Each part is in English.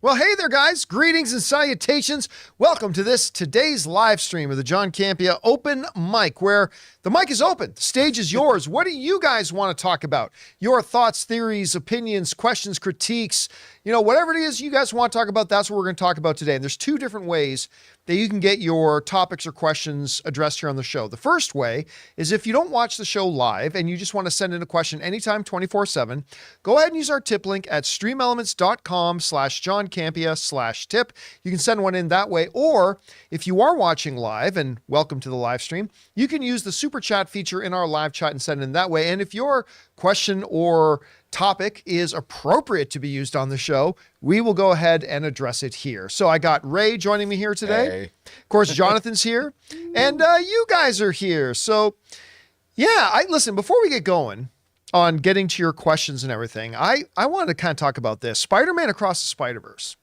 Well, hey there, guys. Greetings and salutations. Welcome to today's live stream of the John Campea Open Mic, where the mic is open. The stage is yours. What do you guys want to talk about? Your thoughts, theories, opinions, questions, critiques, whatever it is you guys want to talk about, that's what we're going to talk about today. And there's two different ways that you can get your topics or questions addressed here on the show. The first way is if you don't watch the show live and you just want to send in a question anytime 24/7, go ahead and use our tip link at streamelements.com/JohnCampea/tip. You can send one in that way. Or if you are watching live, and welcome to the live stream, you can use the super chat feature in our live chat and send it in that way. And if your question or topic is appropriate to be used on the show, we will go ahead and address it here. So I got Ray joining me here today. Hey. Of course, Jonathan's here, and you guys are here. So yeah, listen, before we get going on getting to your questions and everything, I wanted to kind of talk about this. Spider-Man Across the Spider-Verse.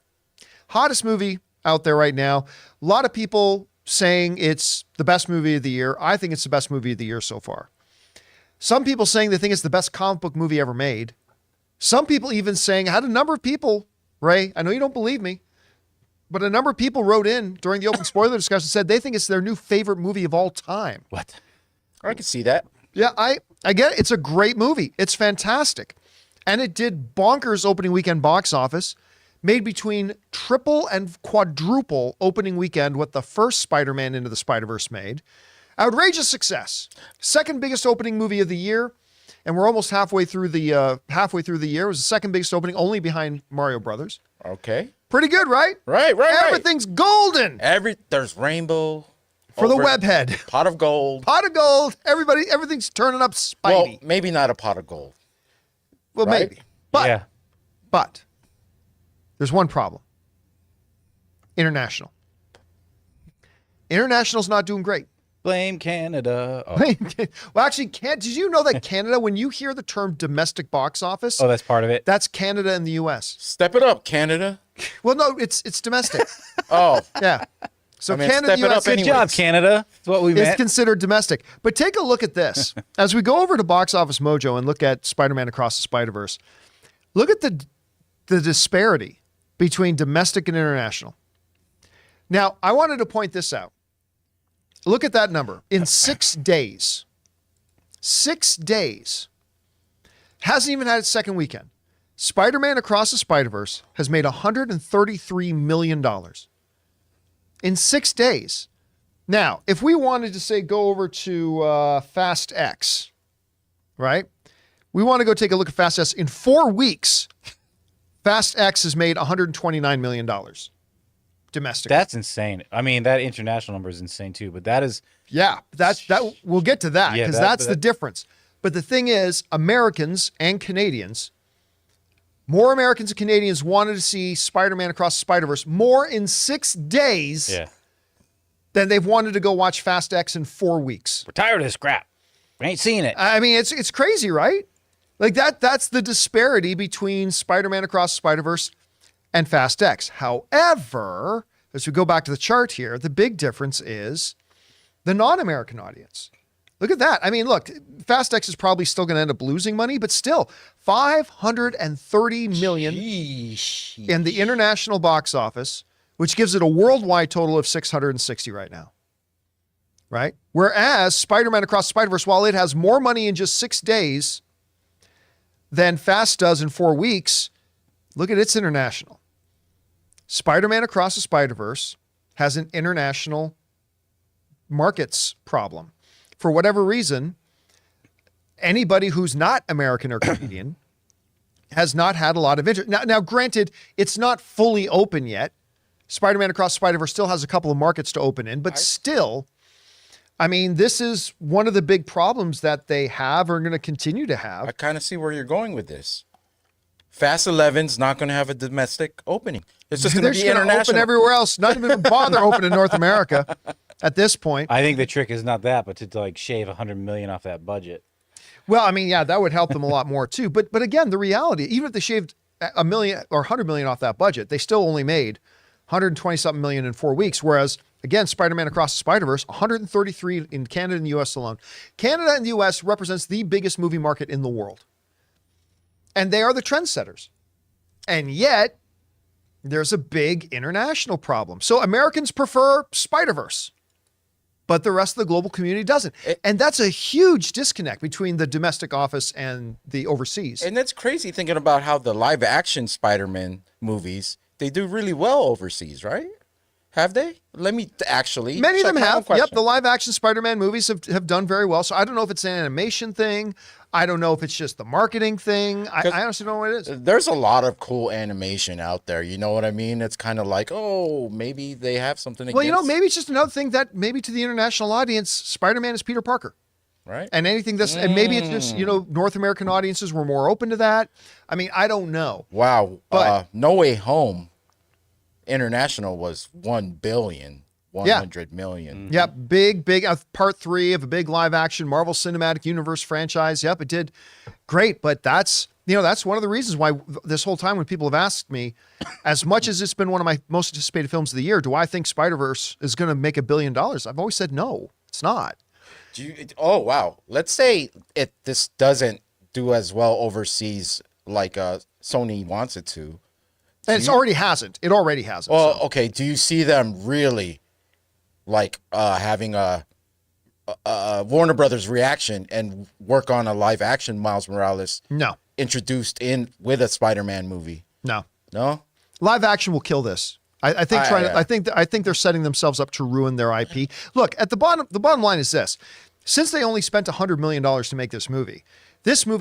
Hottest movie out there right now. A lot of people saying it's the best movie of the year. I think it's the best movie of the year so far. Some people saying they think it's the best comic book movie ever made. Some people even saying, I had a number of people, Ray, I know you don't believe me, but a number of people wrote in during the open spoiler discussion, said they think it's their new favorite movie of all time. What? I can see that. Yeah, I get it. It's a great movie. It's fantastic. And it did bonkers opening weekend box office, made between triple and quadruple opening weekend what the first Spider-Man Into the Spider-Verse made. Outrageous success. Second biggest opening movie of the year. And we're almost halfway through the year. It was the second biggest opening, only behind Mario Brothers. Okay. Pretty good, right? Right. Everything's golden. There's rainbow. For the webhead. Pot of gold. Pot of gold. Everything's turning up Spidey. Well, maybe not a pot of gold. Well, right? maybe. But there's one problem. International. International's not doing great. Blame Canada. Oh. Well, actually, did you know that Canada, when you hear the term domestic box office, Oh, that's part of it. that's Canada and the U.S. Step it up, Canada. Well, no, it's domestic. Oh. Yeah. So I mean, Canada, step it U.S. up Good anyways. job, Canada. That's what we is meant. considered domestic. But take a look at this. As we go over to Box Office Mojo and look at Spider-Man Across the Spider-Verse, look at the disparity between domestic and international. Now, I wanted to point this out. Look at that number. In 6 days, hasn't even had its second weekend. Spider-Man Across the Spider-Verse has made $133 million in 6 days. Now, if we wanted to say go over to Fast X, right? We want to go take a look at Fast X. In 4 weeks, Fast X has made $129 million. Domestic. That's insane. I mean, that international number is insane too, but that is... Yeah, that we'll get to that because that's the difference. But the thing is, Americans and Canadians, more Americans and Canadians wanted to see Spider-Man Across the Spider-Verse more in 6 days than they've wanted to go watch Fast X in 4 weeks. We're tired of this crap. We ain't seeing it. I mean, it's crazy, right? Like that's the disparity between Spider-Man Across the Spider-Verse and Fast X. However, as we go back to the chart here, the big difference is the non-American audience. Look at that. I mean, look, Fast X is probably still going to end up losing money, but still $530 million in the international box office, which gives it a worldwide total of 660 right now. Right? Whereas Spider-Man Across the Spider-Verse, while it has more money in just 6 days than Fast does in 4 weeks, look at its international. Spider-Man Across the Spider-Verse has an international markets problem. For whatever reason, anybody who's not American or Canadian has not had a lot of interest. Now, granted, it's not fully open yet. Spider-Man Across the Spider-Verse still has a couple of markets to open in, but still, I mean, this is one of the big problems that they have or are going to continue to have. I kind of see where you're going with this. Fast 11's not going to have a domestic opening. It's just going to be international. Open everywhere else. Not even bother opening North America at this point. I think the trick is not that, but to like shave $100 million off that budget. Well, I mean, yeah, that would help them a lot more too. But again, the reality, even if they shaved $1 million or $100 million off that budget, they still only made 120-something million in 4 weeks. Whereas, again, Spider-Man Across the Spider-Verse, 133 in Canada and the U.S. alone. Canada and the U.S. represents the biggest movie market in the world. And they are the trendsetters. And yet, there's a big international problem. So Americans prefer Spider-Verse, but the rest of the global community doesn't. And that's a huge disconnect between the domestic office and the overseas. And that's crazy thinking about how the live action Spider-Man movies, they do really well overseas, right? Have they? Let me actually. Many of check them my own have. question. Yep, the live action Spider-Man movies have done very well. So I don't know if it's an animation thing. I don't know if it's just the marketing thing. I honestly don't know what it is. There's a lot of cool animation out there. You know what I mean? It's kind of like, oh, maybe they have something against. Well, you know, maybe it's just another thing that maybe to the international audience, Spider-Man is Peter Parker. Right. And anything that's, and maybe it's just, you know, North American audiences were more open to that. I mean, I don't know. Wow. But- No Way Home International was 1,100 million. Yep, big part 3 of a big live action Marvel Cinematic Universe franchise. Yep, it did great, but that's, you know, that's one of the reasons why this whole time when people have asked me, as much as it's been one of my most anticipated films of the year, do I think Spider-Verse is going to make $1 billion? I've always said no, it's not. Oh, wow. Let's say this doesn't do as well overseas like Sony wants it to. And it already hasn't. It already hasn't. Well, so. okay. Do you see them really like having a Warner Brothers reaction and work on a live action Miles Morales No, introduced in with a Spider-Man movie? no. No? Live action will kill this. I think I think they're setting themselves up to ruin their IP. Look, at the bottom line is this. Since they only spent $100 million to make this movie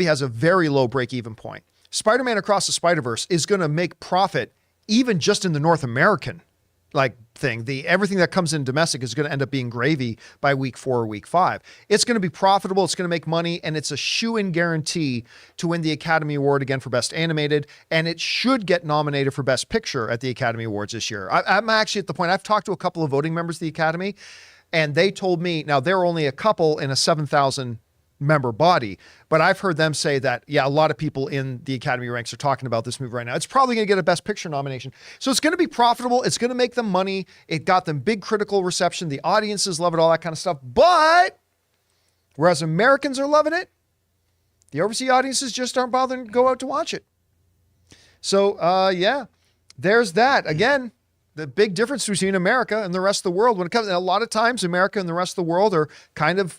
has a very low break-even point. Spider-Man Across the Spider-Verse is going to make profit even just in the North American thing. Everything that comes in domestic is going to end up being gravy by week 4 or week 5. It's going to be profitable. It's going to make money, and it's a shoo-in guarantee to win the Academy Award again for Best Animated, and it should get nominated for Best Picture at the Academy Awards this year. I'm actually at the point, I've talked to a couple of voting members of the Academy, and they told me, now they're only a couple in a 7,000 member body, but I've heard them say that, yeah, a lot of people in the Academy ranks are talking about this movie right now. It's probably going to get a Best Picture nomination. So it's going to be profitable. It's going to make them money. It got them big critical reception. The audiences love it, all that kind of stuff. But whereas Americans are loving it, the overseas audiences just aren't bothering to go out to watch it. So, yeah, there's that. Again, the big difference between America and the rest of the world when it comes, and a lot of times America and the rest of the world are kind of,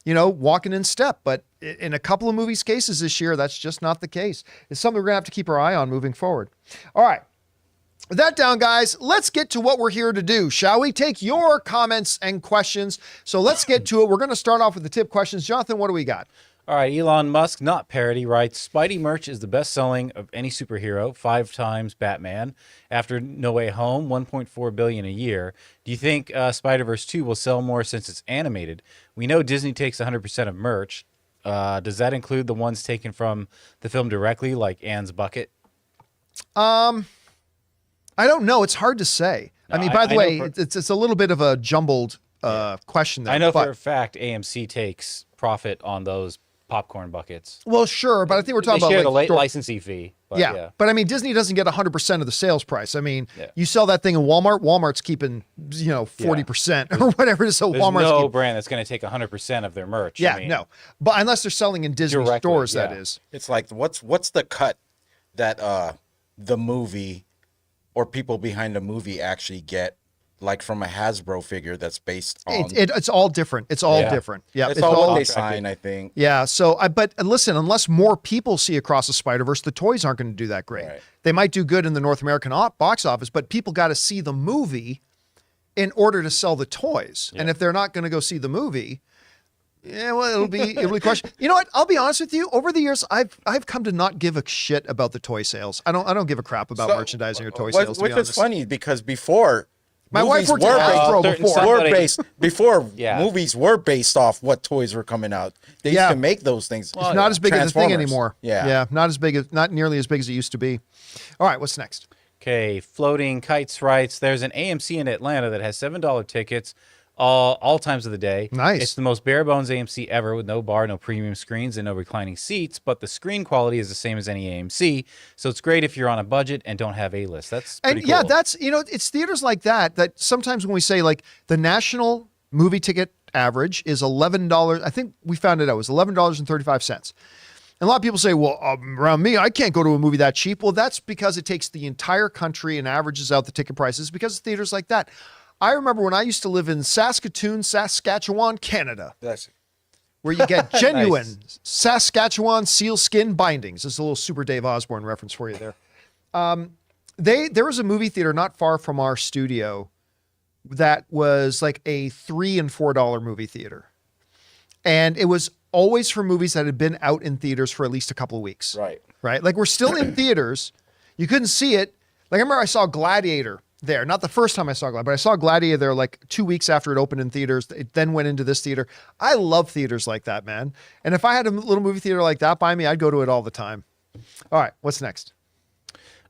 you know, walking in step. But in a couple of movies cases this year, that's just not the case. It's something we're going to have to keep our eye on moving forward. All right. With that down, guys, let's get to what we're here to do. Shall we take your comments and questions? So let's get to it. We're going to start off with the tip questions. Jonathan, what do we got? All right, Elon Musk, not parody, writes, Spidey merch is the best selling of any superhero, 5 times Batman. After No Way Home, $1.4 billion a year. Do you think Spider-Verse 2 will sell more since it's animated? We know Disney takes 100% of merch. Does that include the ones taken from the film directly, like Anne's Bucket? I don't know. It's hard to say. No, I mean, by the way, know it's a little bit of a jumbled question there. I know for a fact AMC takes profit on those popcorn buckets. Well, sure, but I think we're talking They share about the licensing fee. But yeah, but I mean, Disney doesn't get 100% of the sales price. I mean, Yeah. you sell that thing in Walmart, Walmart's keeping 40% or whatever it is. So There's Walmart's no brand that's going to take 100% of their merch. yeah, I mean, no, but unless they're selling in Disney Directly, stores, yeah. that is. It's like what's the cut that the movie or people behind the movie actually get, like from a Hasbro figure that's based on It's all different. It's all Yeah. different. Yeah, it's all what they contracted. sign, I think. Yeah. So, but listen, unless more people see Across the Spider-Verse, the toys aren't going to do that great. Right. They might do good in the North American box office, but people got to see the movie in order to sell the toys. And if they're not going to go see the movie, yeah, well, it'll be a question. You know what? I'll be honest with you. Over the years, I've come to not give a shit about the toy sales. I don't give a crap about merchandising or toy sales. To be Which is honest. funny because before My wife movies worked at Hasbro before. Movies were based off what toys were coming out. They used to make those things. It's not as big of a thing Transformers. anymore. Yeah. Not nearly as big as it used to be. All right, what's next? Okay, Floating Kites writes, there's an AMC in Atlanta that has $7 tickets all times of the day. Nice. It's the most bare bones AMC ever with no bar, no premium screens, and no reclining seats, but the screen quality is the same as any AMC, so it's great if you're on a budget and don't have A-list. That's pretty And cool. yeah, that's, it's theaters like that sometimes when we say like the national movie ticket average is $11, I think we found it out, it was $11.35. And a lot of people say, well, around me, I can't go to a movie that cheap. Well, that's because it takes the entire country and averages out the ticket prices because of theaters like that. I remember when I used to live in Saskatoon, Saskatchewan, Canada, where you get genuine Nice. Saskatchewan sealskin bindings. This is a little Super Dave Osborne reference for you there. There was a movie theater not far from our studio that was like a $3 and $4 movie theater. And it was always for movies that had been out in theaters for at least a couple of weeks. Right? Like we're still in theaters. You couldn't see it. Like I remember I saw Gladiator there. Not the first time I saw Gladiator, but I saw Gladiator there like 2 weeks after it opened in theaters. It then went into this theater. I love theaters like that, man. And if I had a little movie theater like that by me, I'd go to it all the time. All right, what's next?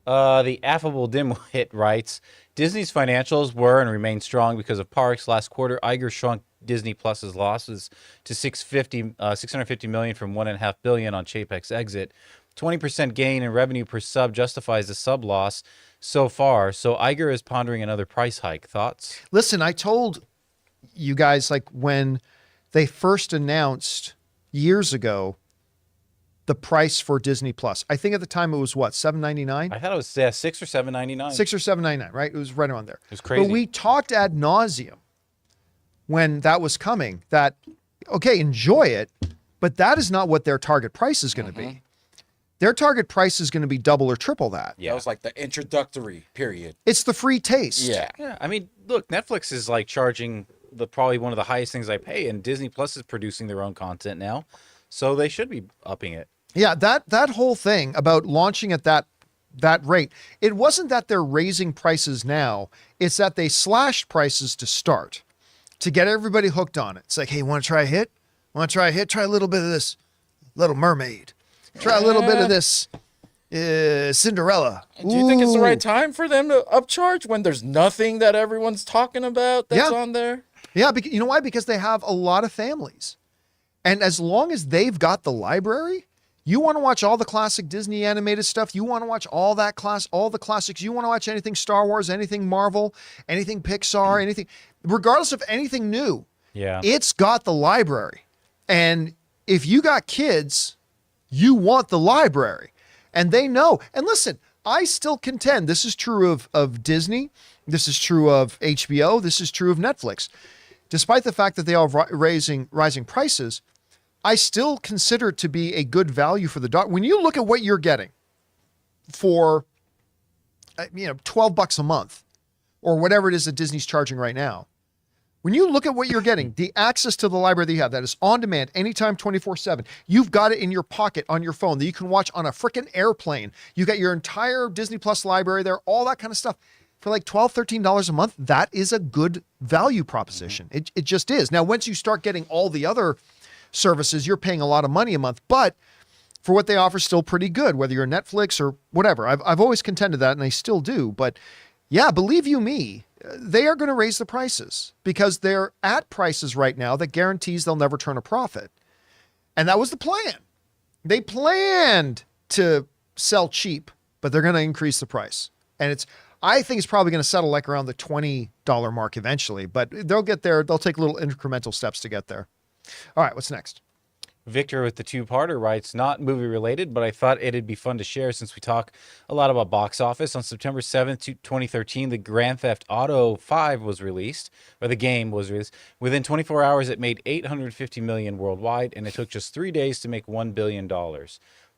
The affable dimwit writes, Disney's financials were and remain strong because of parks. Last quarter, Iger shrunk Disney Plus's losses to $650 million from $1.5 billion on Chapek's exit. 20% gain in revenue per sub justifies the sub loss so far. So Iger is pondering another price hike. Thoughts? Listen, I told you guys like when they first announced years ago the price for Disney Plus. I think at the time it was what, $7.99? I thought it was $6 or $7.99. $6 or $7.99, right? It was right around there. It was crazy. But we talked ad nauseum when that was coming that, okay, enjoy it, but that is not what their target price is going to be. Their target price is going to be double or triple that. That was like the introductory period. It's the free taste. Yeah. Yeah, I mean, look, Netflix is like charging probably one of the highest things I pay, and Disney Plus is producing their own content now, so they should be upping it. Yeah, that whole thing about launching at that rate, it wasn't that they're raising prices now, it's that they slashed prices to start, to get everybody hooked on it. It's like, hey, want to try a hit? Want to try a hit? Try a little bit of this Little Mermaid. Try a little bit of this Cinderella. Do you think it's the Ooh. right time for them to upcharge when there's nothing that everyone's talking about that's Yeah. on there? Yeah, because, you know why? Because they have a lot of families. And as long as they've got the library, you want to watch all the classic Disney animated stuff. You want to watch all the classics. You want to watch anything Star Wars, anything Marvel, anything Pixar, anything, regardless of anything new. Yeah. It's got the library. And if you got kids, you want the library. And they know. And listen, I still contend this is true of Disney. This is true of HBO. This is true of Netflix. Despite the fact that they are rising prices, I still consider it to be a good value for the dog. When you look at what you're getting for, $12 a month or whatever it is that Disney's charging right now, when you look at what you're getting, the access to the library that you have, that is on demand, anytime, 24/7, you've got it in your pocket on your phone that you can watch on a freaking airplane. You got your entire Disney Plus library there, all that kind of stuff. For like $12, $13 a month, that is a good value proposition. It just is. Now, once you start getting all the other services, you're paying a lot of money a month, but for what they offer, still pretty good, whether you're Netflix or whatever. I've always contended that, and I still do. But yeah, believe you me, they are going to raise the prices because they're at prices right now that guarantees they'll never turn a profit. And that was the plan. They planned to sell cheap, but they're going to increase the price. And I think it's probably going to settle like around the $20 mark eventually, but they'll get there. They'll take little incremental steps to get there. All right, what's next? Victor with the two-parter writes, not movie related, but I thought it'd be fun to share since we talk a lot about box office. On September 7th, 2013, the Grand Theft Auto 5 was released, or the game was released. Within 24 hours, it made $850 million worldwide, and it took just 3 days to make $1 billion.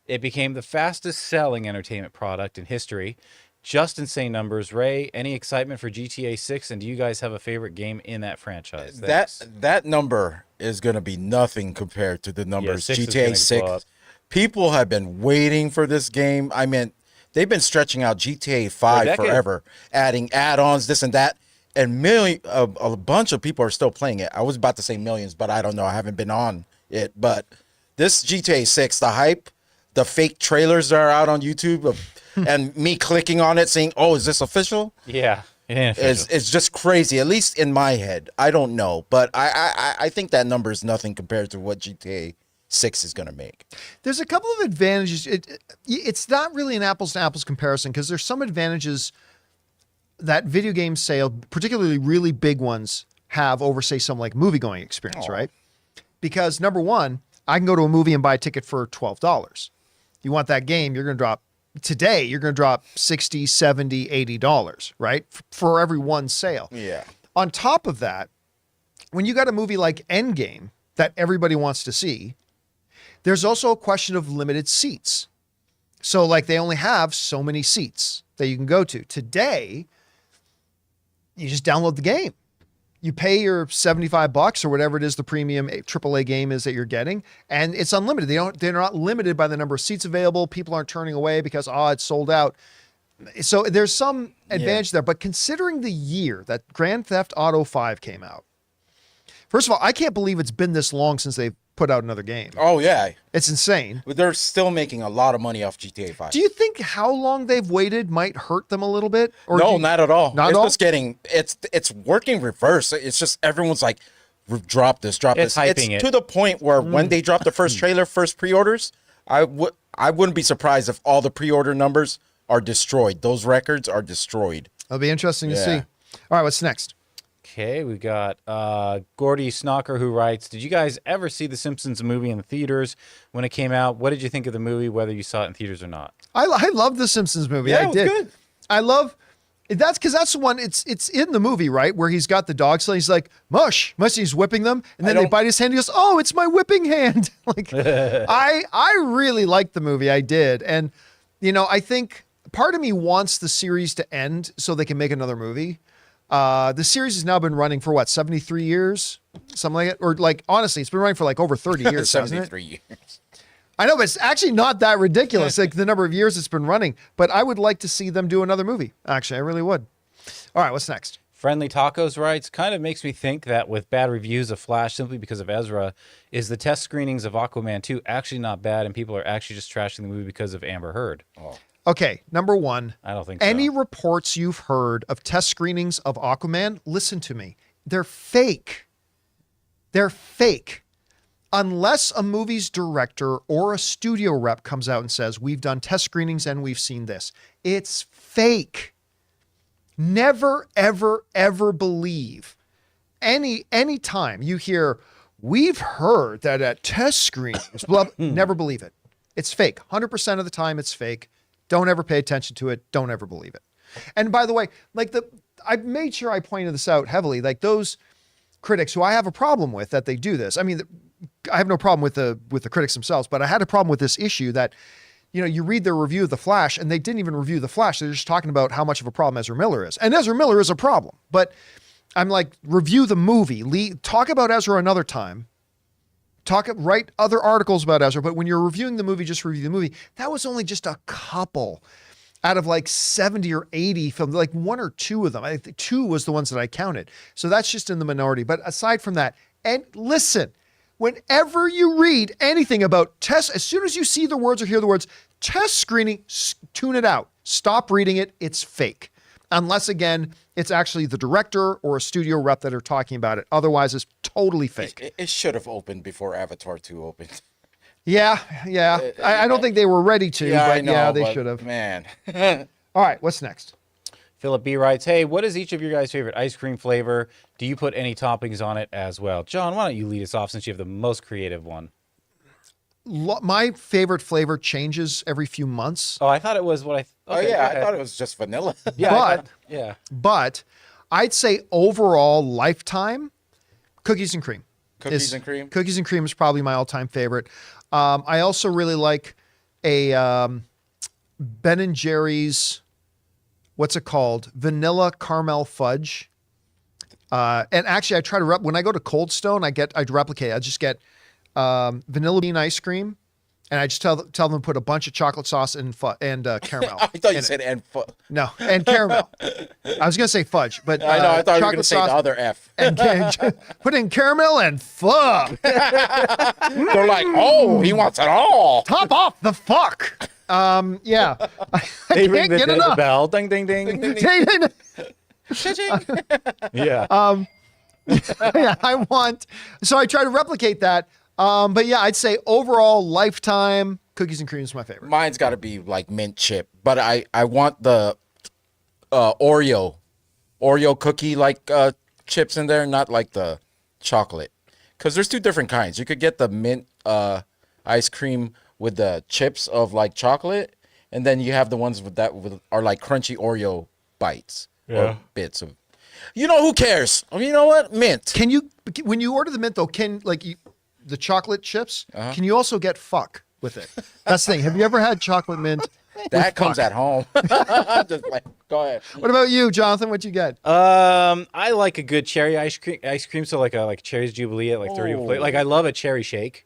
It became the fastest-selling entertainment product in history. Just insane numbers. Ray, any excitement for GTA 6, and do you guys have a favorite game in that franchise? That number is going to be nothing compared to the numbers 6 is GTA gonna 6. go up. People have been waiting for this game. I mean, they've been stretching out GTA 5 forever, adding add-ons, this and that, and a bunch of people are still playing it. I was about to say millions, but I don't know. I haven't been on it. But this GTA 6, the hype, the fake trailers that are out on YouTube and me clicking on it saying, oh, is this official? Yeah. It's just crazy, at least in my head. I don't know, but I think that number is nothing compared to what GTA 6 is going to make. There's a couple of advantages. It's not really an apples to apples comparison because there's some advantages that video game sale, particularly really big ones, have over, say, some like movie going experience, right? Because number one, I can go to a movie and buy a ticket for $12. You want that game, you're going to drop today, you're going to drop $60, $70, $80, right? For every one sale. Yeah. On top of that, when you got a movie like Endgame that everybody wants to see, there's also a question of limited seats. So like they only have so many seats that you can go to. Today, you just download the game. You pay your $75 or whatever it is the premium AAA game is that you're getting, and it's unlimited. They're not limited by the number of seats available. People aren't turning away because it's sold out. So there's some advantage there. But considering the year that Grand Theft Auto 5 came out, first of all, I can't believe it's been this long since they've put out another game. Oh, yeah. It's insane. But they're still making a lot of money off GTA 5. Do you think how long they've waited might hurt them a little bit? Or No, not at all. Not it's at all? just getting, it's working reverse. It's just everyone's like, drop this. It's hyping it. To the point where when they drop the first trailer, first pre-orders, I wouldn't be surprised if all the pre-order numbers are destroyed. Those records are destroyed. It'll be interesting to see. All right, what's next? Okay, we got Gordy Snocker who writes, did you guys ever see The Simpsons movie in the theaters when it came out? What did you think of the movie, whether you saw it in theaters or not? I love the Simpsons movie. Yeah, I it was did. good. I love that's because that's the one. It's in the movie, right, where he's got the dog. So he's like mush. He's whipping them, and then they bite his hand. He goes, "Oh, it's my whipping hand." Like I really liked the movie. I did, and I think part of me wants the series to end so they can make another movie. The series has now been running for 73 years, something like it, or like honestly, it's been running for like over 30 years. 73 years. I know, but it's actually not that ridiculous, like the number of years it's been running. But I would like to see them do another movie. Actually, I really would. All right, what's next? Friendly Tacos writes, kind of makes me think that with bad reviews of Flash simply because of Ezra, is the test screenings of Aquaman 2 actually not bad and people are actually just trashing the movie because of Amber Heard? Oh. Okay, number one. I don't think so. Any reports you've heard of test screenings of Aquaman, listen to me. They're fake. They're fake. Unless a movie's director or a studio rep comes out and says, we've done test screenings and we've seen this. It's fake. Never, ever, ever believe any time you hear, we've heard that at test screenings, blah, never believe it. It's fake. 100% of the time it's fake. Don't ever pay attention to it. Don't ever believe it. And by the way, I made sure I pointed this out heavily, like those critics who I have a problem with that they do this. I mean, I have no problem with the critics themselves, but I had a problem with this issue that, you read their review of The Flash and they didn't even review The Flash. They're just talking about how much of a problem Ezra Miller is. And Ezra Miller is a problem, but I'm like, review the movie. Talk about Ezra another time. Write other articles about Ezra, but when you're reviewing the movie, just review the movie. That was only just a couple out of like 70 or 80 films, like one or two of them. I think 2 was the ones that I counted. So that's just in the minority. But aside from that, and listen, whenever you read anything about test, as soon as you see the words or hear the words test screening, tune it out. Stop reading it. It's fake. Unless, again, it's actually the director or a studio rep that are talking about it. Otherwise, it's totally fake. It should have opened before Avatar 2 opened. Yeah. I don't think they were ready to, but they should have. Man. All right, what's next? Philip B. writes, hey, what is each of your guys' favorite ice cream flavor? Do you put any toppings on it as well? John, why don't you lead us off since you have the most creative one? My favorite flavor changes every few months. Oh, I thought it was what I thought it was just vanilla. Yeah, but I'd say overall lifetime, cookies and cream. Cookies and cream? Cookies and cream is probably my all-time favorite. I also really like a Ben & Jerry's, what's it called? Vanilla caramel fudge. And actually, I try to when I go to Cold Stone, I replicate. I just get vanilla bean ice cream, and I just tell them to put a bunch of chocolate sauce and caramel. I thought you said No, and caramel. I was gonna say fudge, but I know. I thought you were gonna say the sauce other F. and put in caramel and fuck. They're like, oh, he wants it all. Top off the fuck. Yeah. I They can't ring get the enough. bell. Ding, ding, ding. Yeah. Yeah, so I try to replicate that. But yeah, I'd say overall lifetime cookies and cream is my favorite. Mine's got to be like mint chip, but I want the Oreo cookie chips in there, not like the chocolate, because there's 2 different kinds. You could get the mint ice cream with the chips of like chocolate, and then you have the ones are like crunchy Oreo bites or bits of. You know, who cares? You know what? Mint. Can you, when you order the mint though, the chocolate chips? Can you also get fuck with it? That's the thing. Have you ever had chocolate mint? That comes at home. Just like, go ahead. What about you, Jonathan? What'd you get? I like a good cherry ice cream. So like cherries Jubilee at like 30 a plate. Like I love a cherry shake.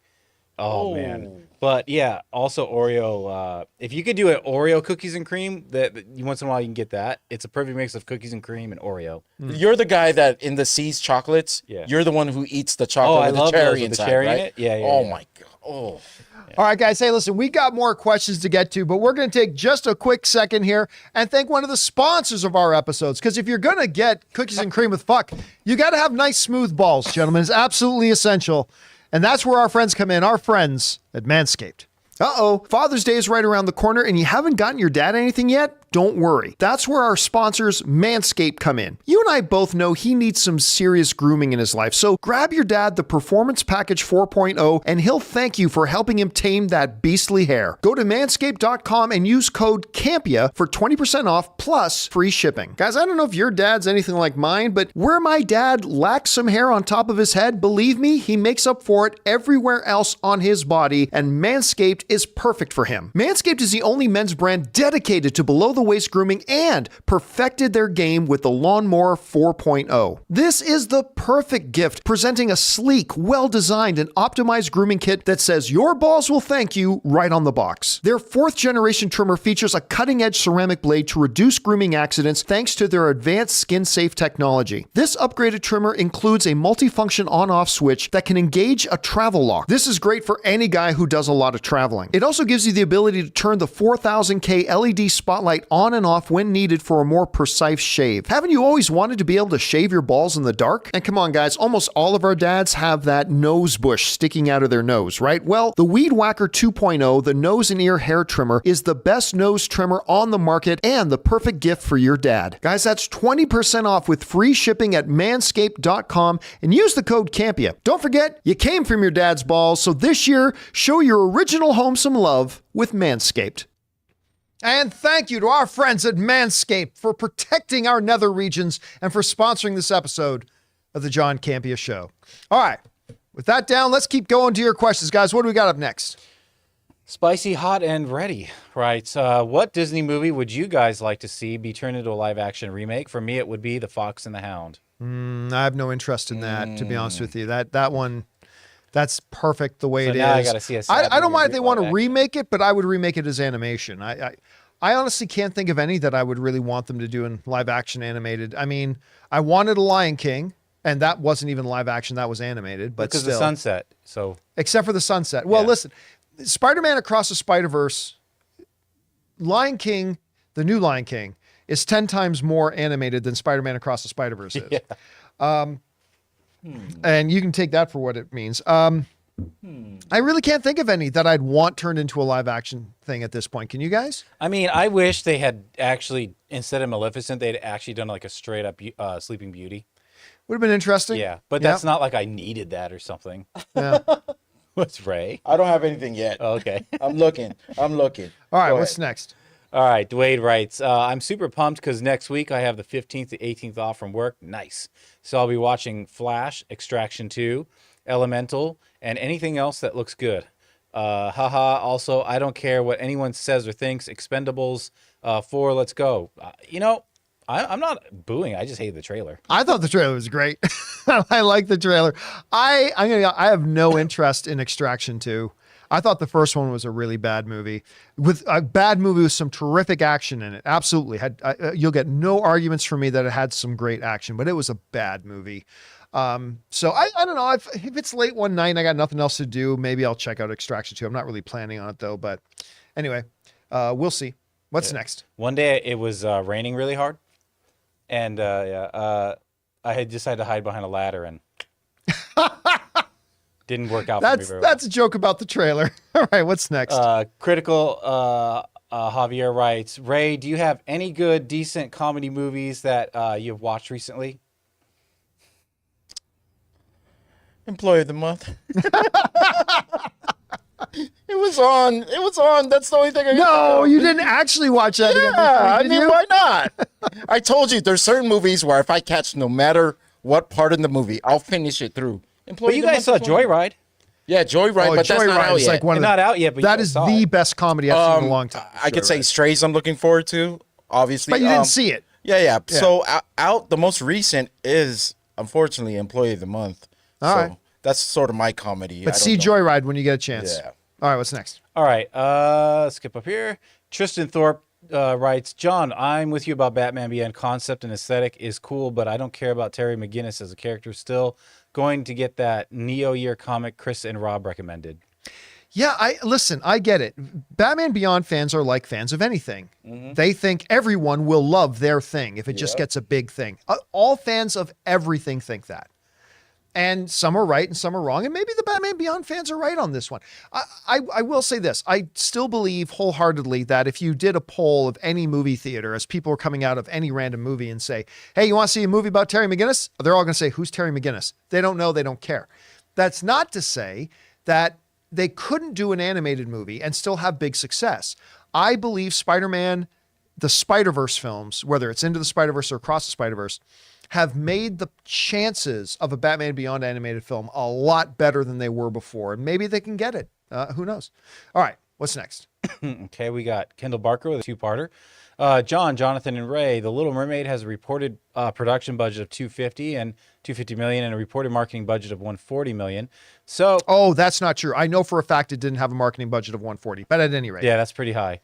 Oh man. But yeah, also Oreo. If you could do an Oreo cookies and cream, that once in a while you can get that. It's a perfect mix of cookies and cream and Oreo. You're the guy that in the C's chocolates. Yeah. You're the one who eats the chocolate with the cherry inside, the cherry right? in it. Yeah. Oh my god. Oh. Yeah. All right, guys. Hey, listen, we got more questions to get to, but we're going to take just a quick second here and thank one of the sponsors of our episodes. Because if you're going to get cookies and cream with fuck, you got to have nice, smooth balls, gentlemen. It's absolutely essential. And that's where our friends come in, our friends at Manscaped. Uh-oh, Father's Day is right around the corner and you haven't gotten your dad anything yet? Don't worry. That's where our sponsors, Manscaped, come in. You and I both know he needs some serious grooming in his life, so grab your dad the Performance Package 4.0 and he'll thank you for helping him tame that beastly hair. Go to manscaped.com and use code CAMPEA for 20% off plus free shipping. Guys, I don't know if your dad's anything like mine, but where my dad lacks some hair on top of his head, believe me, he makes up for it everywhere else on his body, and Manscaped is perfect for him. Manscaped is the only men's brand dedicated to below-the-waist grooming and perfected their game with the Lawnmower 4.0. This is the perfect gift, presenting a sleek, well-designed, and optimized grooming kit that says your balls will thank you right on the box. Their 4th-generation trimmer features a cutting-edge ceramic blade to reduce grooming accidents thanks to their advanced skin-safe technology. This upgraded trimmer includes a multifunction on-off switch that can engage a travel lock. This is great for any guy who does a lot of traveling. It also gives you the ability to turn the 4000K LED spotlight on and off when needed for a more precise shave. Haven't you always wanted to be able to shave your balls in the dark? And come on, guys, almost all of our dads have that nose bush sticking out of their nose, right? Well, the Weed Whacker 2.0, the nose and ear hair trimmer, is the best nose trimmer on the market and the perfect gift for your dad. Guys, that's 20% off with free shipping at manscaped.com and use the code CAMPEA. Don't forget, you came from your dad's balls, so this year, show your original home some love with Manscaped. And thank you to our friends at Manscaped for protecting our nether regions and for sponsoring this episode of the John Campea Show. All right, with that down, let's keep going to your questions, guys. What do we got up next? Spicy, hot, and ready. Right. What Disney movie would you guys like to see be turned into a live-action remake? For me, it would be The Fox and the Hound. I have no interest in that, to be honest with you. That one... That's perfect the way it is. I gotta see I don't mind if they want to remake it, but I would remake it as animation. I honestly can't think of any that I would really want them to do in live action animated. I mean, I wanted a Lion King, and that wasn't even live action; that was animated. But because still, the sunset. So except for the sunset. Well, listen, Spider-Man Across the Spider-Verse, Lion King, the new Lion King, is 10 times more animated than Spider-Man Across the Spider-Verse is. Yeah. And you can take that for what it means. I really can't think of any that I'd want turned into a live action thing at this point. Can you guys? I mean, I wish they had actually, instead of Maleficent, they'd actually done like a straight up Sleeping Beauty. Would have been interesting. Yeah, but that's not like I needed that or something. Yeah. What's Ray? I don't have anything yet. Okay. I'm looking. All right, what's next? All right, Dwayne writes, I'm super pumped because next week I have the 15th to 18th off from work. Nice. So I'll be watching Flash, Extraction 2, Elemental, and anything else that looks good. Haha. Also, I don't care what anyone says or thinks. Expendables 4, let's go. I'm not booing. I just hate the trailer. I thought the trailer was great. I like the trailer. I have no interest in Extraction 2. I thought the first one was a really bad movie with some terrific action in it. Absolutely. You'll get no arguments from me that it had some great action, but it was a bad movie. So I don't know if it's late one night and I got nothing else to do, maybe I'll check out Extraction 2. I'm not really planning on it though, but anyway, we'll see. What's next? One day it was raining really hard and I had decided to hide behind a ladder and didn't work out for me very well. That's a joke about the trailer. All right, what's next? Critical Javier writes, Ray, do you have any good, decent comedy movies that you've watched recently? Employee of the month. It was on. It was on. That's the only thing I No, you didn't actually watch that. Yeah, I mean, why not? I told you there's certain movies where if I catch no matter what part in the movie, I'll finish it through. But you guys saw Joyride. Yeah, Joyride, but that's not out yet. Like one of not out yet, but that is the best comedy I've seen in a long time. I could say Strays I'm looking forward to, obviously. But you didn't see it. Yeah. So out the most recent is, unfortunately, Employee of the Month. All right. That's sort of my comedy. But see Joyride when you get a chance. Yeah. All right, what's next? All right, skip up here. Tristan Thorpe writes, John, I'm with you about Batman Beyond. Concept and aesthetic is cool, but I don't care about Terry McGinnis as a character. Still going to get that Neo Year comic Chris and Rob recommended. Yeah, I get it. Batman Beyond fans are like fans of anything. They think everyone will love their thing if it just gets a big thing. All fans of everything think that. And some are right and some are wrong. And maybe the Batman Beyond fans are right on this one. I will say this. I still believe wholeheartedly that if you did a poll of any movie theater as people are coming out of any random movie and say, hey, you want to see a movie about Terry McGinnis? They're all going to say, who's Terry McGinnis? They don't know. They don't care. That's not to say that they couldn't do an animated movie and still have big success. I believe Spider-Man, the Spider-Verse films, whether it's Into the Spider-Verse or Across the Spider-Verse, have made the chances of a Batman Beyond animated film a lot better than they were before. And maybe they can get it. Who knows? All right, what's next? Okay, we got Kendall Barker with a two-parter. John, Jonathan, and Ray, The Little Mermaid has a reported production budget of $250 million and a reported marketing budget of $140 million. So, that's not true. I know for a fact it didn't have a marketing budget of $140, but at any rate. Yeah, that's pretty high.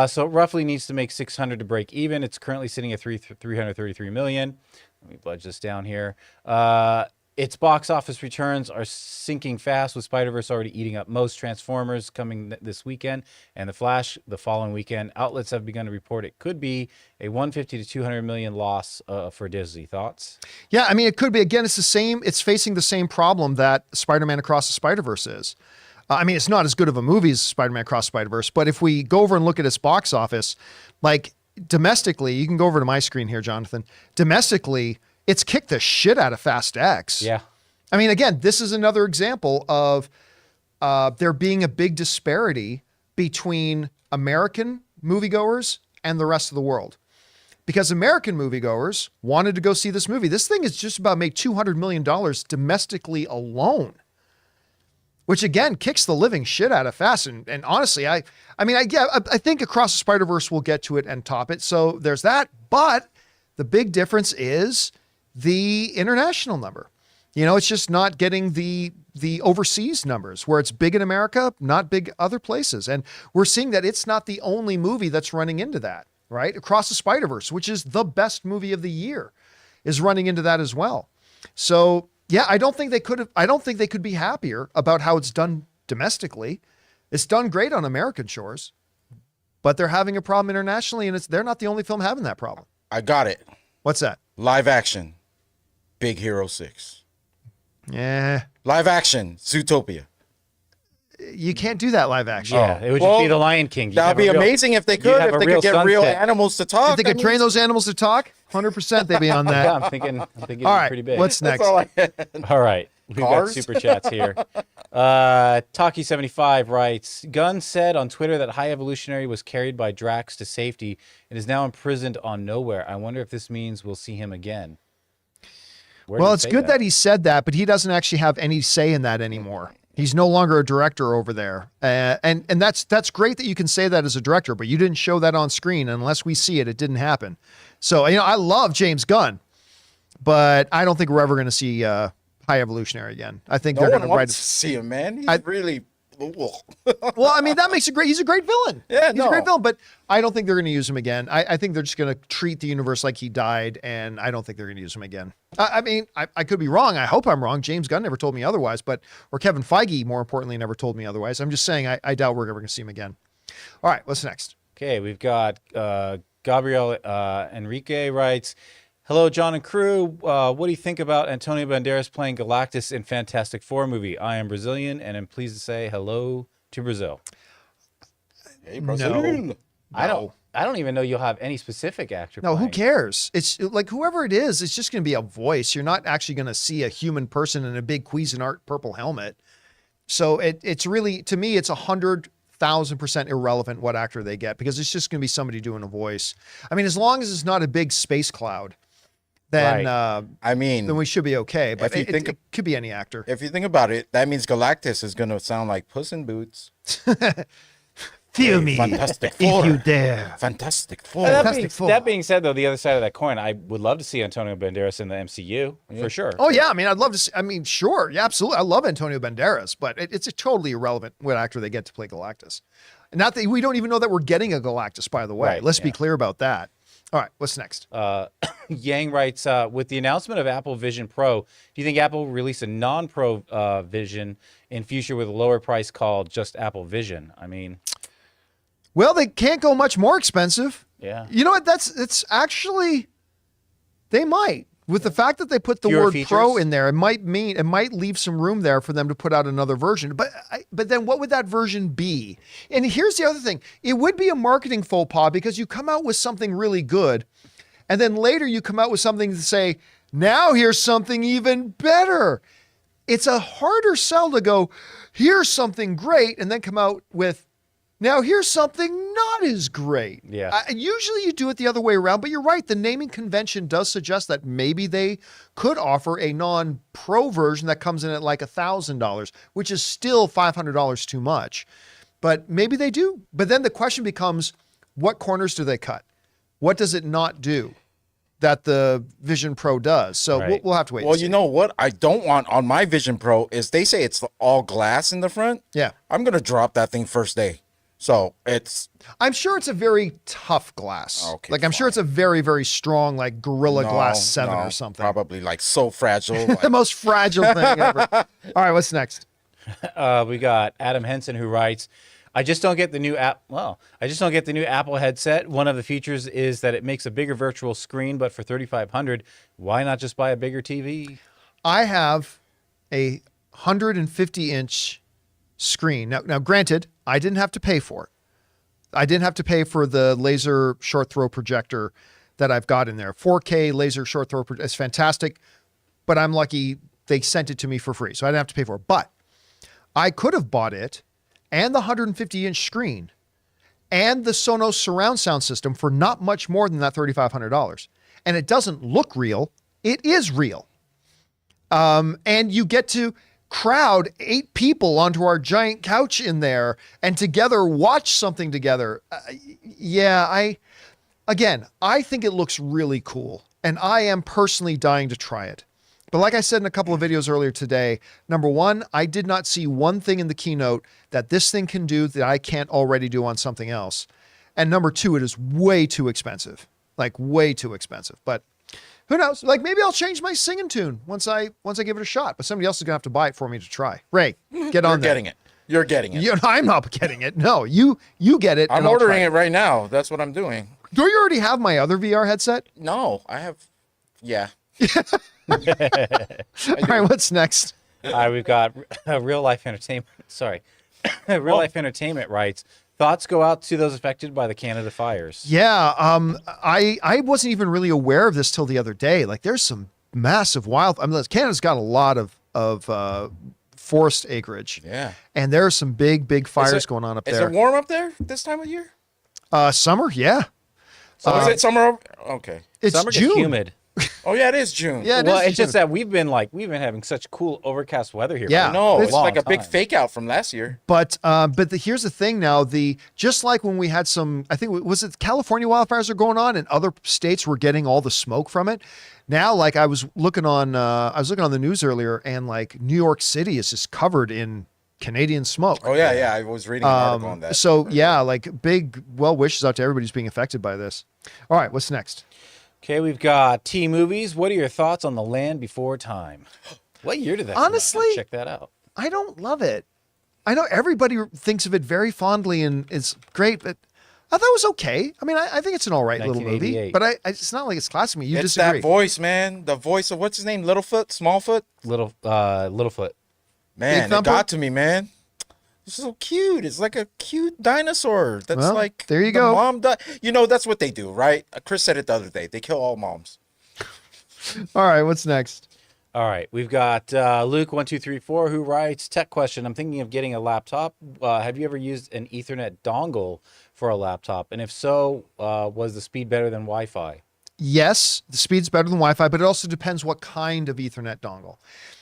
So it roughly needs to make $600 to break even. It's currently sitting at $333 million. Let me budge this down here. Its box office returns are sinking fast, with Spider-Verse already eating up most. Transformers coming this weekend, and The Flash the following weekend. Outlets have begun to report it could be a $150 to $200 million loss for Disney. Thoughts? Yeah, I mean, it could be. Again, it's the same. It's facing the same problem that Spider-Man Across the Spider-Verse is. I mean, it's not as good of a movie as Spider-Man Across the Spider-Verse, but if we go over and look at its box office, like domestically, you can go over to my screen here, Jonathan. Domestically, it's kicked the shit out of Fast X. Yeah. I mean, again, this is another example of there being a big disparity between American moviegoers and the rest of the world. Because American moviegoers wanted to go see this movie. This thing is just about to make $200 million domestically alone, which again kicks the living shit out of Fast. And honestly, I think Across the Spider-Verse will get to it and top it. So there's that. But the big difference is the international number. You know, it's just not getting the overseas numbers where it's big in America, not big other places. And we're seeing that it's not the only movie that's running into that, right? Across the Spider-Verse, which is the best movie of the year, is running into that as well. So yeah, I don't think they could be happier about how it's done domestically. It's done great on American shores, but they're having a problem internationally, and they're not the only film having that problem. I got it. What's that? Live action, Big Hero 6. Yeah. Live action, Zootopia. You can't do that live action. Yeah, it would just be The Lion King. That would be amazing if they could. If they could get real animals to talk. If they could train those animals to talk, 100% they'd be on that. Yeah, I'm thinking all right, pretty big. What's next? All right. We've got super chats here. Taki75 writes, Gunn said on Twitter that High Evolutionary was carried by Drax to safety and is now imprisoned on Nowhere. I wonder if this means we'll see him again. Well, it's good that he said that, but he doesn't actually have any say in that anymore. He's no longer a director over there. And that's great that you can say that as a director, but you didn't show that on screen. Unless we see it, it didn't happen. So, you know, I love James Gunn, but I don't think we're ever going to see High Evolutionary again. I think they're going to write. See him, man. He's really. Well, I mean, that makes it great. He's a great villain. Yeah, he's a great villain, but I don't think they're going to use him again. I think they're just going to treat the universe like he died, and I don't think they're going to use him again. I mean, I could be wrong. I hope I'm wrong. James Gunn never told me otherwise, or Kevin Feige, more importantly, never told me otherwise. I'm just saying I doubt we're ever going to see him again. All right, what's next? Okay, we've got Gabriel Enrique writes, hello, John and crew. What do you think about Antonio Banderas playing Galactus in Fantastic Four movie? I am Brazilian, and I'm pleased to say hello to Brazil. Hey, Brazil. No. I don't even know you'll have any specific actor. No, who playing. cares? It's like whoever it is, it's just going to be a voice. You're not actually going to see a human person in a big Cuisinart purple helmet. So it's really, to me, it's 100,000% irrelevant what actor they get, because it's just going to be somebody doing a voice. I mean, as long as it's not a big space cloud, then then we should be okay. But it could be any actor. If you think about it, that means Galactus is going to sound like Puss in Boots. Feel me, Fantastic Four. if you dare. Fantastic Four. That being said, though, the other side of that coin, I would love to see Antonio Banderas in the MCU for sure. Oh yeah, I mean, I'd love to see, I mean, sure, yeah, absolutely. I love Antonio Banderas, but it's a totally irrelevant what actor they get to play Galactus. Not that we don't even know that we're getting a Galactus, by the way. Right, Let's be clear about that. All right, what's next? Yang writes, with the announcement of Apple Vision Pro, do you think Apple will release a non-Pro Vision in future with a lower price called just Apple Vision? I mean, Well, they can't go much more expensive. Yeah. You know what? It's actually, they might. With the fact that they put the Fewer word features? Pro in there, it might leave some room there for them to put out another version. But then what would that version be? And here's the other thing. It would be a marketing faux pas, because you come out with something really good, and then later you come out with something to say, now here's something even better. It's a harder sell to go, here's something great, and then come out with, now here's something not as great. Yeah. Usually you do it the other way around, but you're right. The naming convention does suggest that maybe they could offer a non-Pro version that comes in at like $1,000, which is still $500 too much. But maybe they do. But then the question becomes, what corners do they cut? What does it not do that the Vision Pro does? So Right. we'll have to wait. Well, and see. you know what I don't want on my Vision Pro is they say it's all glass in the front. Yeah. I'm going to drop that thing first day. So it's I'm sure it's a very tough glass. Okay, like I'm sure it's a very, very strong, like Gorilla Glass 7 or something. Probably like so fragile. The most fragile thing ever. All right, what's next? we got Adam Henson, who writes, I just don't get the new Apple headset. One of the features is that it makes a bigger virtual screen, but for $3,500, why not just buy a bigger TV? I have a 150-inch screen. Now, granted, I didn't have to pay for it. I didn't have to pay for the laser short throw projector that I've got in there. 4K laser short throw is fantastic, but I'm lucky they sent it to me for free, so I didn't have to pay for it. But I could have bought it and the 150-inch screen and the Sonos surround sound system for not much more than that $3,500. And it doesn't look real. It is real. And you get to crowd 8 people onto our giant couch in there and together watch something together. I think it looks really cool, and I am personally dying to try it. But like I said in a couple of videos earlier today, number one, I did not see one thing in the keynote that this thing can do that I can't already do on something else. And number two, it is way too expensive, like way too expensive. But who knows? Like maybe I'll change my singing tune once I give it a shot. But somebody else is gonna have to buy it for me to try. Ray, get on there. You're getting it. I'm not getting it. No, you get it. I'm ordering it right now. That's what I'm doing. Do you already have my other VR headset? No, I have. Yeah. All right, what's next? We've got Real Life Entertainment. Sorry. Real Life Entertainment writes, thoughts go out to those affected by the Canada fires. Yeah, I wasn't even really aware of this till the other day. Like, there's some massive Canada's got a lot of forest acreage. Yeah. And there are some big fires going on up there. Is it warm up there this time of year? Summer, yeah. So is it summer? Okay. It's Summer June. gets humid. Oh yeah, it is June. Yeah, Well, is it's just June. that we've been having such cool overcast weather here. Yeah. for No, a it's long like a big time. fake out from last year. But here's the thing now, just like when we had I think, was it California wildfires are going on and other states were getting all the smoke from it. Now, like I was looking on the news earlier, and like New York City is just covered in Canadian smoke. Oh yeah, I was reading an article on that. So yeah, like big well wishes out to everybody who's being affected by this. All right, what's next? Okay, we've got T-Movies. What are your thoughts on The Land Before Time? What year did that come out? Honestly, Check that out. I don't love it. I know everybody thinks of it very fondly and it's great, but I thought it was okay. I mean, I think it's an all right little movie, 1988. but it's not like it's classic me. You It's disagree. that voice, man. The voice of what's his name? Littlefoot, Smallfoot. Littlefoot. Man, it Thumper? got to me, man. It's so cute. It's like a cute dinosaur. That's Well, like there you the go. Mom that's what they do, right? Chris said it the other day. They kill all moms. All right, what's next? All right, we've got Luke1234 who writes, tech question. I'm thinking of getting a laptop. Have you ever used an Ethernet dongle for a laptop? And if so, was the speed better than Wi-Fi? Yes, the speed's better than Wi-Fi, but it also depends what kind of Ethernet dongle.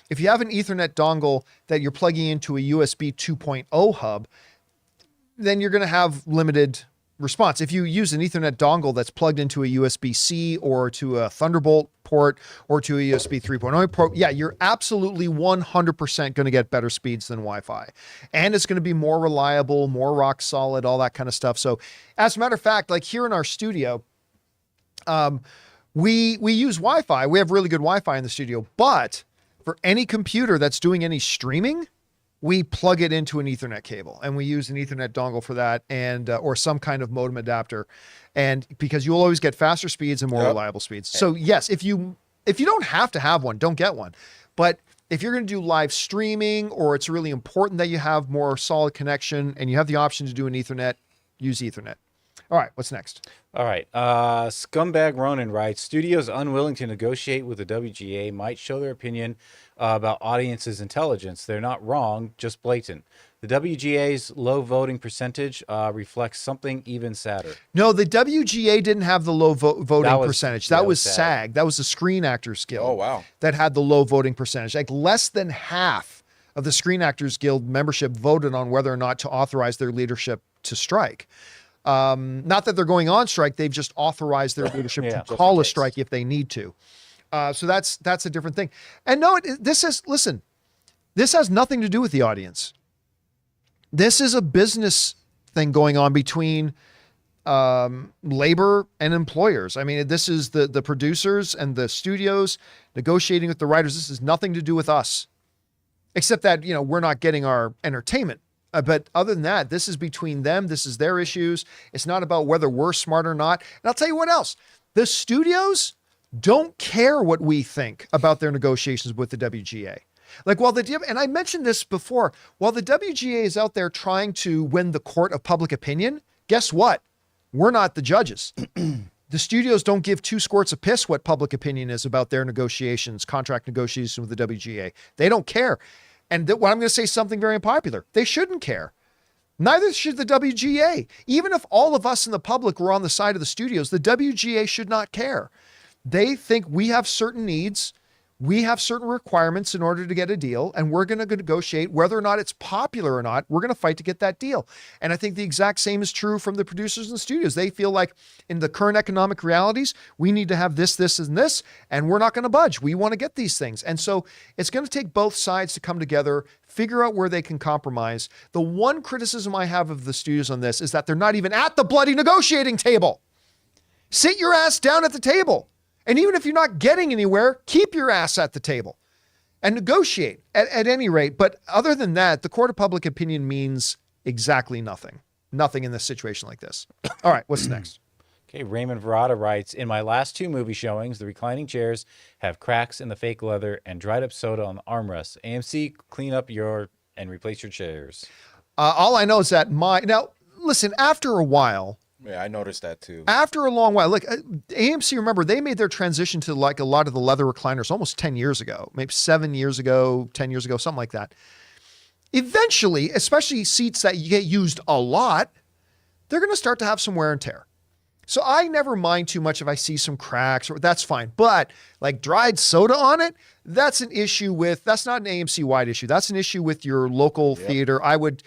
If you have an Ethernet dongle that you're plugging into a USB 2.0 hub, then you're going to have limited response. If you use an Ethernet dongle that's plugged into a USB-C or to a Thunderbolt port or to a USB 3.0 port, yeah, you're absolutely 100% going to get better speeds than Wi-Fi. And it's going to be more reliable, more rock solid, all that kind of stuff. So as a matter of fact, like here in our studio, we use Wi-Fi. We have really good Wi-Fi in the studio, but for any computer that's doing any streaming, we plug it into an Ethernet cable and we use an Ethernet dongle for that and or some kind of modem adapter. And because you'll always get faster speeds and more reliable speeds. So yes, if you don't have to have one, don't get one. But if you're going to do live streaming or it's really important that you have more solid connection and you have the option to do an Ethernet, use Ethernet. All right, what's next? All right. Scumbag Ronan writes, studios unwilling to negotiate with the WGA might show their opinion about audiences' intelligence. They're not wrong, just blatant. The WGA's low voting percentage reflects something even sadder. No, the WGA didn't have the low voting percentage. That was SAG. SAG. That was the Screen Actors Guild. Oh, wow. That had the low voting percentage. Like less than half of the Screen Actors Guild membership voted on whether or not to authorize their leadership to strike. Not that they're going on strike, they've just authorized their leadership to call a strike if they need to. So that's a different thing. And no, this has nothing to do with the audience. This is a business thing going on between labor and employers. I mean, this is the producers and the studios negotiating with the writers. This has nothing to do with us, except that, we're not getting our entertainment. But other than that, this is between them. This is their issues. It's not about whether we're smart or not. And I'll tell you what else. The studios don't care what we think about their negotiations with the WGA. Like, and I mentioned this before, while the WGA is out there trying to win the court of public opinion, guess what? We're not the judges. The studios don't give two squirts of piss what public opinion is about their negotiations, contract negotiations with the WGA. They don't care. And what I'm going to say something very unpopular. They shouldn't care. Neither should the WGA. Even if all of us in the public were on the side of the studios, the WGA should not care. They think we have certain needs. We have certain requirements in order to get a deal, and we're going to negotiate whether or not it's popular or not. We're going to fight to get that deal. And I think the exact same is true from the producers and studios. They feel like in the current economic realities, we need to have this, this, and this, and we're not going to budge. We want to get these things. And so it's going to take both sides to come together, figure out where they can compromise. The one criticism I have of the studios on this is that they're not even at the bloody negotiating table. Sit your ass down at the table. And even if you're not getting anywhere, keep your ass at the table and negotiate at any rate. But other than that, the court of public opinion means exactly nothing. Nothing in this situation like this. All right, what's next? Okay, Raymond Verada writes, in my last two movie showings, the reclining chairs have cracks in the fake leather and dried up soda on the armrests. AMC, clean up and replace your chairs. All I know is that now, listen, after a while, yeah, I noticed that too. After a long while, like AMC, remember, they made their transition to like a lot of the leather recliners almost 10 years ago, maybe 7 years ago, 10 years ago, something like that. Eventually, especially seats that you get used a lot, they're going to start to have some wear and tear. So I never mind too much if I see some cracks, or that's fine. But like dried soda on it, that's an issue that's not an AMC-wide issue. That's an issue with your local theater. I would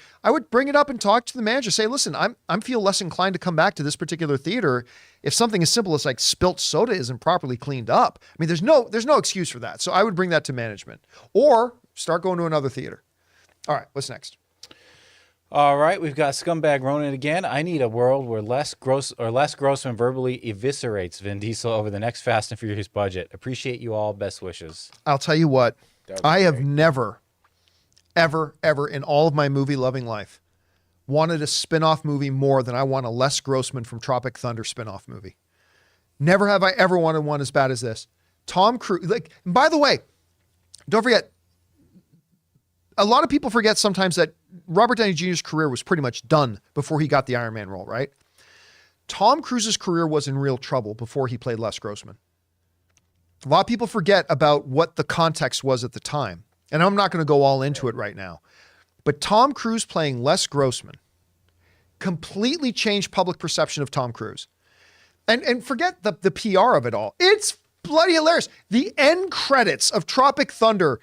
bring it up and talk to the manager. Say, listen, I'm feel less inclined to come back to this particular theater if something as simple as like spilt soda isn't properly cleaned up. I mean, there's no excuse for that. So I would bring that to management or start going to another theater. All right, what's next? All right, we've got Scumbag Ronan again. I need a world where Les Grossman verbally eviscerates Vin Diesel over the next Fast and Furious budget. Appreciate you all. Best wishes. I'll tell you what, I have never, ever in all of my movie-loving life wanted a spin-off movie more than I want a Les Grossman from Tropic Thunder spin-off movie. Never have I ever wanted one as bad as this. Tom Cruise, by the way, don't forget, a lot of people forget sometimes that Robert Downey Jr.'s career was pretty much done before he got the Iron Man role, right? Tom Cruise's career was in real trouble before he played Les Grossman. A lot of people forget about what the context was at the time. And I'm not going to go all into it right now. But Tom Cruise playing Les Grossman completely changed public perception of Tom Cruise. And forget the PR of it all. It's bloody hilarious. The end credits of Tropic Thunder,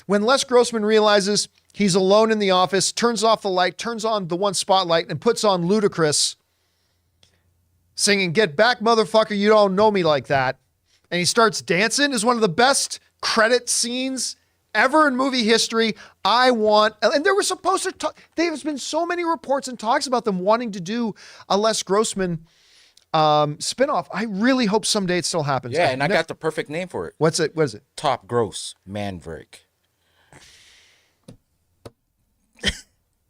when Les Grossman realizes he's alone in the office, turns off the light, turns on the one spotlight, and puts on Ludacris singing, "Get back, motherfucker, you don't know me like that." And he starts dancing, is one of the best credit scenes ever in movie history. And there was supposed to, there's been so many reports and talks about them wanting to do a Les Grossman spinoff. I really hope someday it still happens. Yeah, and I got the perfect name for it. What is it? Top Gross Maverick.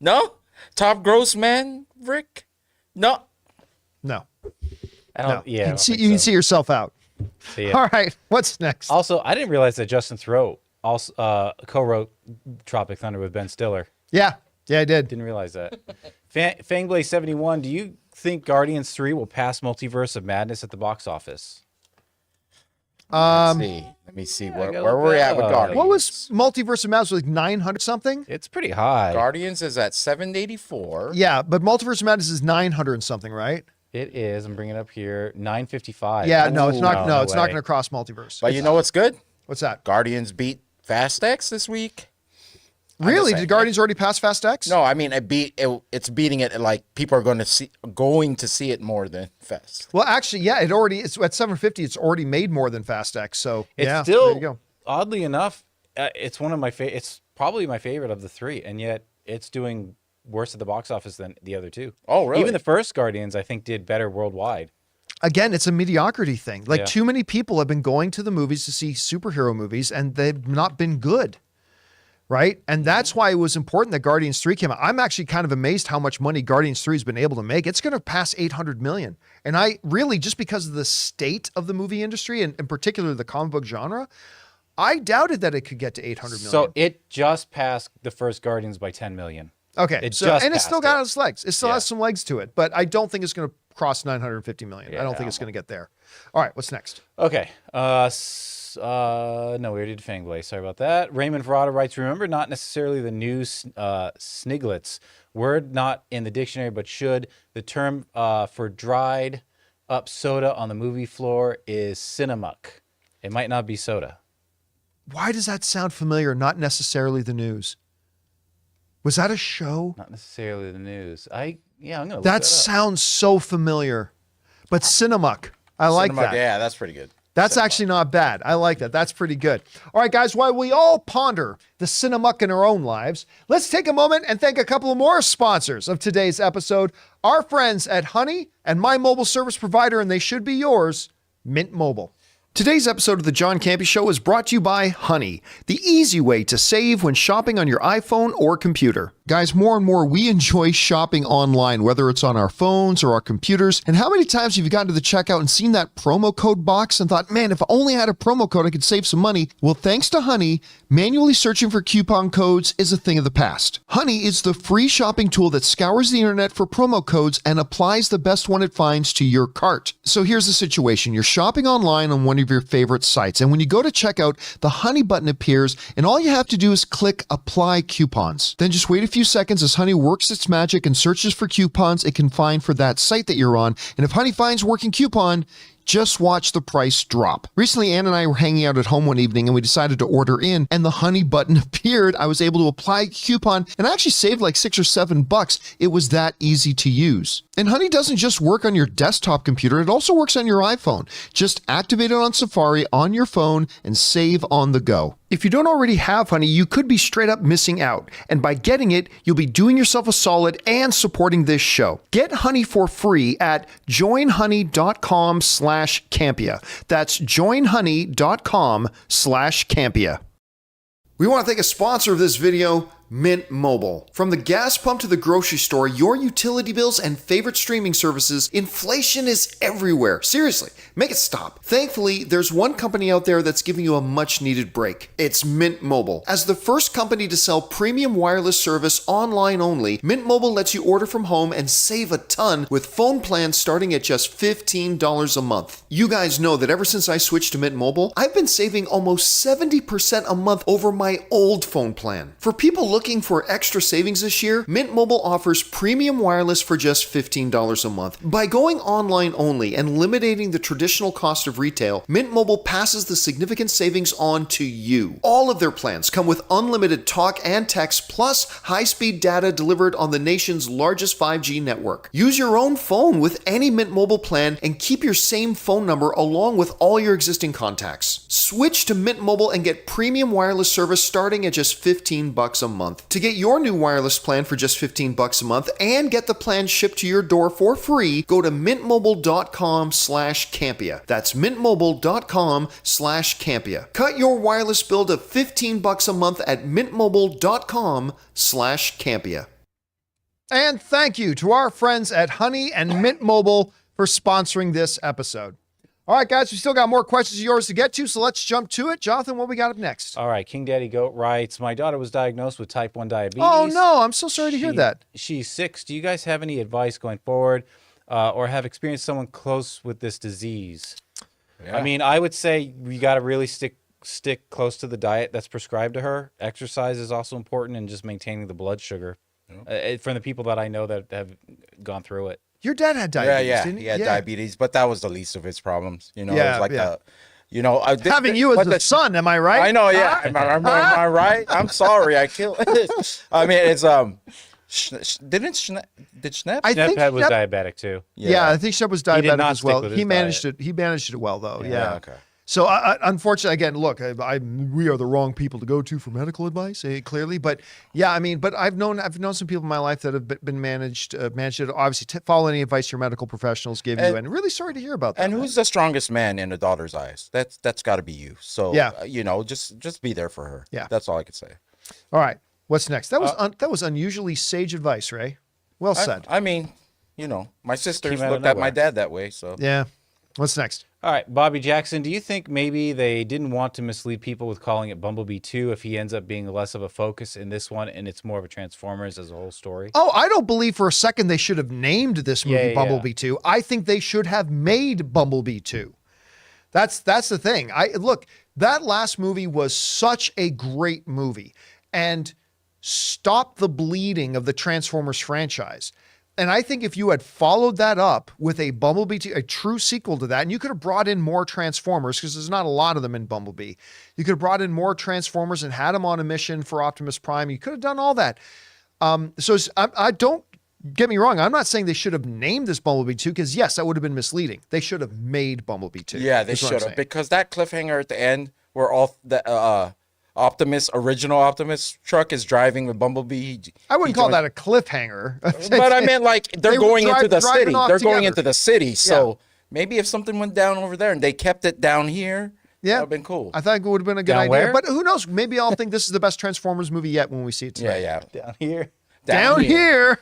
No? Top Gross Maverick? No. No. I don't. No. Yeah, You can see yourself out. All right. What's next? Also, I didn't realize that Justin Theroux also co-wrote Tropic Thunder with Ben Stiller. Yeah, I did. Didn't realize that. Fangblaze 71. Do you think Guardians 3 will pass Multiverse of Madness at the box office? Let me see where we're at with Guardians. What was Multiverse of Madness? Like 900 something? It's pretty high. Guardians is at 784. Yeah, but Multiverse of Madness is 900 and something, right? It is. I'm bringing it up here. 955. Yeah, no, it's not. No, it's way. not going to cross Multiverse. But you know what's good? What's that? Guardians beat Fast X this week. Really? Did Guardians already pass Fast X? No, I mean it's beating it. Like people are going to see it more than Fast. Well, actually, yeah, it's at 750. It's already made more than Fast X. So It's there you still, go. oddly enough, it's one of my favorite. It's probably my favorite of the three, and yet it's doing worse at the box office than the other two. Oh, really? Even the first Guardians, I think, did better worldwide. Again, it's a mediocrity thing. Like Yeah. too many people have been going to the movies to see superhero movies, and they've not been good. Right? And that's why it was important that Guardians 3 came out. I'm actually kind of amazed how much money Guardians 3 has been able to make. It's going to pass 800 million. And I really, just because of the state of the movie industry and in particular the comic book genre, I doubted that it could get to 800 million. So it just passed the first Guardians by 10 million. Okay. It So, just and it's still passed got its legs. It still has some legs to it, but I don't think it's going to cross 950 million. I don't think it's going to get there. All right. What's next? Okay. No, we already did Fangblaze. Sorry about that. Raymond Verrata writes, remember not necessarily the new sniglets. Word not in the dictionary, but should. The term for dried up soda on the movie floor is cinemuck. It might not be soda. Why does that sound familiar? Not necessarily the news. Was that a show? Not necessarily the news. I'm going to look That that up. sounds so familiar. But Cinemuck. I like Cinemuck, that. Yeah, that's pretty good. That's actually not bad. I like that. That's pretty good. All right, guys, while we all ponder the Cinemuck in our own lives, let's take a moment and thank a couple of more sponsors of today's episode. Our friends at Honey and my mobile service provider, and they should be yours, Mint Mobile. Today's episode of the John Campea Show is brought to you by Honey, the easy way to save when shopping on your iPhone or computer. Guys, more and more, we enjoy shopping online, whether it's on our phones or our computers. And how many times have you gotten to the checkout and seen that promo code box and thought, man, if I only had a promo code, I could save some money? Well, thanks to Honey, manually searching for coupon codes is a thing of the past. Honey is the free shopping tool that scours the internet for promo codes and applies the best one it finds to your cart. So here's the situation. You're shopping online on one of your favorite sites, and when you go to checkout, the Honey button appears, and all you have to do is click Apply Coupons. Then just wait a few seconds as Honey works its magic and searches for coupons it can find for that site that you're on. And if Honey finds working coupon, just watch the price drop. Recently, Ann and I were hanging out at home one evening and we decided to order in, and the Honey button appeared. I was able to apply a coupon and I actually saved like $6 or $7. It was that easy to use. And Honey doesn't just work on your desktop computer, it also works on your iPhone. Just activate it on Safari on your phone and save on the go. If you don't already have Honey, you could be straight up missing out. And by getting it, you'll be doing yourself a solid and supporting this show. Get Honey for free at joinhoney.com/Campea. That's joinhoney.com/Campea. We want to thank a sponsor of this video, Mint Mobile. From the gas pump to the grocery store, your utility bills and favorite streaming services, inflation is everywhere. Seriously, make it stop. Thankfully, there's one company out there that's giving you a much-needed break. It's Mint Mobile. As the first company to sell premium wireless service online only, Mint Mobile lets you order from home and save a ton with phone plans starting at just $15 a month. You guys know that ever since I switched to Mint Mobile, I've been saving almost 70% a month over my old phone plan. For people looking for extra savings this year, Mint Mobile offers premium wireless for just $15 a month. By going online only and eliminating the traditional cost of retail, Mint Mobile passes the significant savings on to you. All of their plans come with unlimited talk and text plus high-speed data delivered on the nation's largest 5G network. Use your own phone with any Mint Mobile plan and keep your same phone number along with all your existing contacts. Switch to Mint Mobile and get premium wireless service starting at just $15 a month. To get your new wireless plan for just $15 a month and get the plan shipped to your door for free, go to mintmobile.com/Campea. That's mintmobile.com/Campea. Cut your wireless bill to $15 a month at mintmobile.com/Campea. And thank you to our friends at Honey and Mint Mobile for sponsoring this episode. All right, guys, we still got more questions of yours to get to, so let's jump to it. Jonathan, what we got up next? All right, King Daddy Goat writes, my daughter was diagnosed with type 1 diabetes. Oh, no, I'm so sorry to hear that. She's 6. Do you guys have any advice going forward or have experienced someone close with this disease? Yeah. I mean, I would say we got to really stick close to the diet that's prescribed to her. Exercise is also important, and just maintaining the blood sugar. From the people that I know that have gone through it. Your dad had diabetes, didn't he? He had diabetes, but that was the least of his problems. You know, Yeah, it was like yeah. having you as a son, am I right? I know, yeah. Am I right? I'm sorry, I killed. I mean, it's did Schnepp? I think Schnepp was Schnepp- diabetic too. Yeah, I think Shep was diabetic not as well. stick with his He managed it. He managed it well, though. Yeah. Okay. So, unfortunately, again, look, we are the wrong people to go to for medical advice, clearly. But yeah, I mean, but I've known some people in my life that have been managed it. Obviously, follow any advice your medical professionals give you, and really sorry to hear about that. And who's the strongest man in a daughter's eyes? That's got to be you. So Yeah. Just be there for her. Yeah. That's all I could say. All right, what's next? That was unusually sage advice, Ray. Well said. I mean, my sisters Came out of looked at my nowhere. dad that way. So Yeah. What's next? All right, Bobby Jackson, do you think maybe they didn't want to mislead people with calling it Bumblebee 2 if he ends up being less of a focus in this one and it's more of a Transformers as a whole story? Oh, I don't believe for a second they should have named this movie Yeah. Bumblebee 2. I think they should have made Bumblebee 2. That's the thing. Look, that last movie was such a great movie and stopped the bleeding of the Transformers franchise. And I think if you had followed that up with a Bumblebee 2, a true sequel to that, and you could have brought in more Transformers, because there's not a lot of them in Bumblebee. You could have brought in more Transformers and had them on a mission for Optimus Prime. You could have done all that. I don't get me wrong. I'm not saying they should have named this Bumblebee 2, because yes, that would have been misleading. They should have made Bumblebee 2. yeah, they is what I'm should have, saying. because that cliffhanger at the end where all the original Optimus truck is driving with Bumblebee. I wouldn't call that a cliffhanger. But I meant like they're They were going into the driving city. off They're going together. into the city. So maybe if something went down over there and they kept it down here, Yeah, that would have been cool. I think it would have been a good Down idea. where? But who knows? Maybe I'll think this is the best Transformers movie yet when we see it tonight. Yeah. Down here. Down here.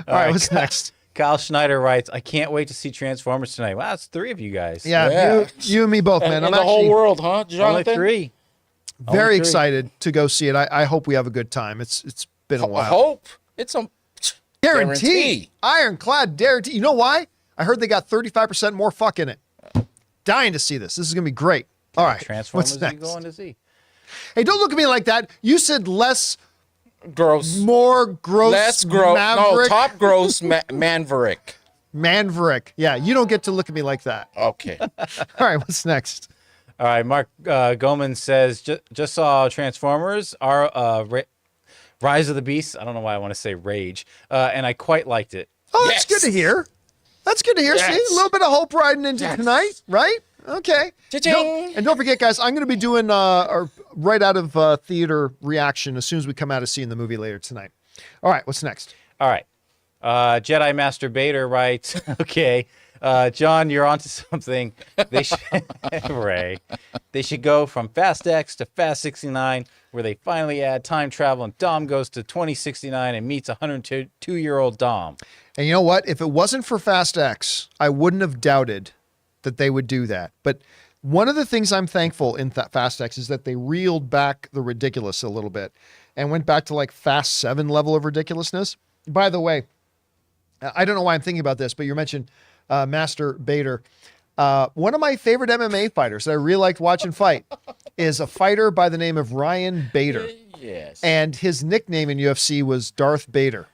All right, what's next? Kyle Schneider writes, I can't wait to see Transformers tonight. Wow, it's 3 of you guys. Yeah. You and me both, man. And I'm the whole actually world, huh, Only Jonathan? 3. very Only 3. excited to go see it. I hope we have a good time. It's been a I while. hope it's a Guarantee. Ironclad guarantee. You know why? I heard they got 35% more fuck in it. Dying to see this. This is going to be great. All right. Transformers What's are you next? going to see? Hey, don't look at me like that. You said less, Gross. more gross, Less gross. No, Maverick. top gross Manverick. Manverick. Yeah, you don't get to look at me like that. Okay. All right, what's next? All right, Mark Goman says, just saw Transformers, Rise of the Beast. I don't know why I want to say Rage. And I quite liked it. Oh, that's Yes. good to hear. That's good to hear. Yes. See, a little bit of hope riding into tonight, right? Okay. Cha-ching. And don't forget, guys, I'm going to be doing our right out of theater reaction as soon as we come out of seeing the movie later tonight. All right, what's next? All right. Jedi Master Bader writes, okay, John, you're onto something. They should, Ray, they should go from Fast X to Fast 69 where they finally add time travel and Dom goes to 2069 and meets 102-year-old Dom. And you know what? If it wasn't for Fast X, I wouldn't have doubted that they would do that. But one of the things I'm thankful in Fast X is that they reeled back the ridiculous a little bit and went back to like Fast 7 level of ridiculousness. By the way, I don't know why I'm thinking about this, but you mentioned Master Bader. One of my favorite MMA fighters that I really liked watching fight is a fighter by the name of Ryan Bader. Yes. And his nickname in UFC was Darth Bader.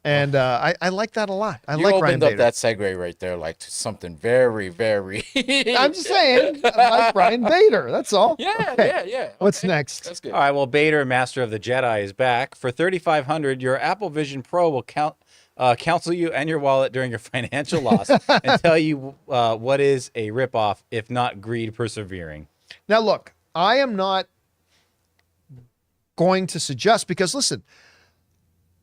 And I like that a lot. I You like opened Ryan up Bader. that segue right there, like to something very, very. I'm just saying, I like Ryan Bader. That's all. Yeah, Okay. yeah. What's Okay. next? That's good. All right, well, Bader, Master of the Jedi, is back. For $3,500, your Apple Vision Pro will counsel you and your wallet during your financial loss and tell you what is a ripoff, if not greed persevering. Now, look, I am not going to suggest, because listen,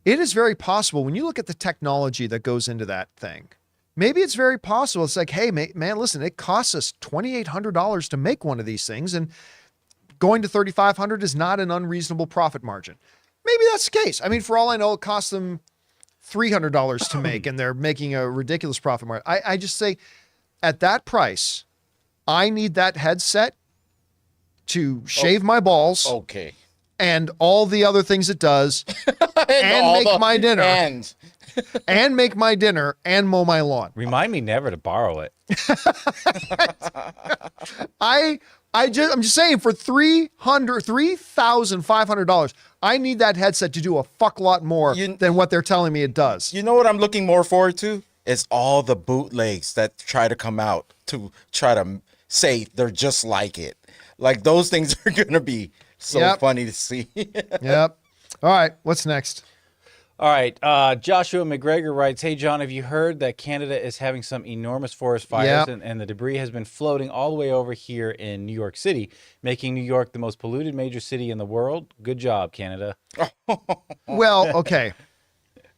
it is very possible when you look at the technology that goes into that thing, maybe it's very possible. It's like, hey, man, listen, it costs us $2,800 to make one of these things, and going to $3,500 is not an unreasonable profit margin. Maybe that's the case. I mean, for all I know, it costs them $300 to make, and they're making a ridiculous profit margin. I just say, at that price, I need that headset to shave my balls Okay. and all the other things it does, and make my dinner, and make my dinner, and mow my lawn. Remind me never to borrow it. I'm just saying, for $3,500, I need that headset to do a fuck lot more than what they're telling me it does. You know what I'm looking more forward to? It's all the bootlegs that try to come out to try to say they're just like it. Like, those things are going to be so funny to see. Yep. All right. What's next? All right. Joshua McGregor writes, hey, John, have you heard that Canada is having some enormous forest fires and the debris has been floating all the way over here in New York City, making New York the most polluted major city in the world? Good job, Canada. Well, okay.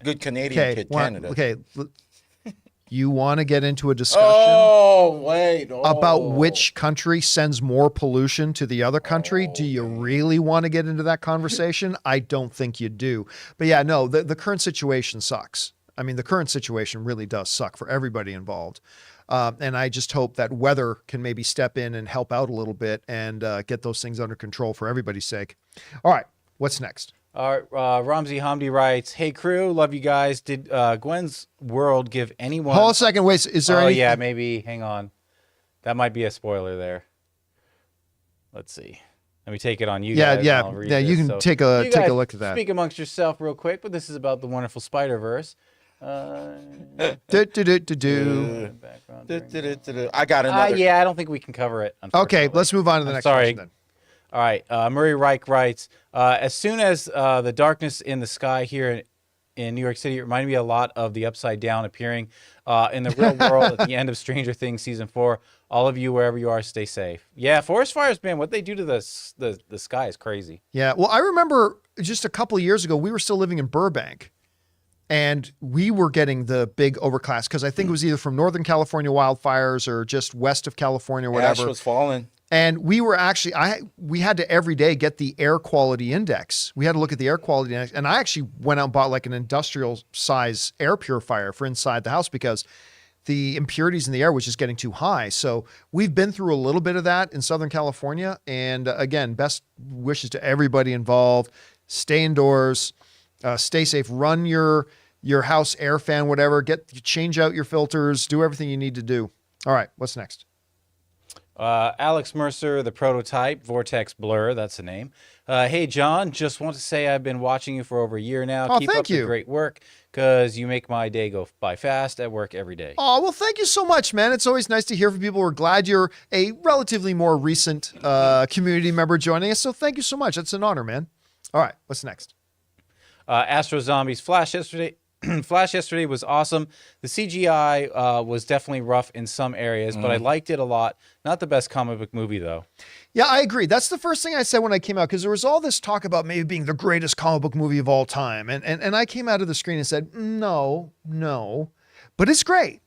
Good Canadian kid, Canada. Okay. You want to get into a discussion about which country sends more pollution to the other country? Do you really want to get into that conversation? I don't think you do. But yeah, no, the current situation sucks. I mean, the current situation really does suck for everybody involved. And I just hope that weather can maybe step in and help out a little bit and get those things under control for everybody's sake. All right, what's next? Ramzi Hamdi writes, hey, crew, love you guys. Did Gwen's World give anyone... Hold a second. Wait, is there any... yeah, maybe. Hang on. That might be a spoiler there. Let's see. Let me take it on you guys. Yeah. You can take a look at that. Speak amongst yourself real quick, but this is about the wonderful Spider-Verse. I got another. Yeah, I don't think we can cover it. Okay, let's move on to the next question then. All right. Murray Reich writes, as soon as the darkness in the sky here in New York City, it reminded me a lot of the Upside Down appearing in the real world at the end of Stranger Things Season 4. All of you, wherever you are, stay safe. Yeah, forest fires, man, what they do to the sky is crazy. Yeah, well, I remember just a couple of years ago, we were still living in Burbank, and we were getting the big overcast because I think it was either from Northern California wildfires or just west of California or whatever. Ash was falling. And we were actually, we had to every day get the air quality index. We had to look at the air quality index. And I actually went out and bought like an industrial size air purifier for inside the house because the impurities in the air was just getting too high. So we've been through a little bit of that in Southern California. And again, best wishes to everybody involved. Stay indoors, stay safe, run your house air fan, whatever, change out your filters, do everything you need to do. All right, what's next? Alex Mercer, the prototype, Vortex Blur, that's the name. Hey, John, just want to say I've been watching you for over a year now. Oh, Keep up the great work because you make my day go by fast at work every day. Oh, well, thank you so much, man. It's always nice to hear from people. We're glad you're a relatively more recent community member joining us. So thank you so much. That's an honor, man. All right, what's next? Astro Zombies Flash yesterday. Flash yesterday was awesome. The CGI was definitely rough in some areas, but I liked it a lot. Not the best comic book movie, though. Yeah, I agree. That's the first thing I said when I came out, because there was all this talk about maybe being the greatest comic book movie of all time. And I came out of the screen and said, no, but it's great.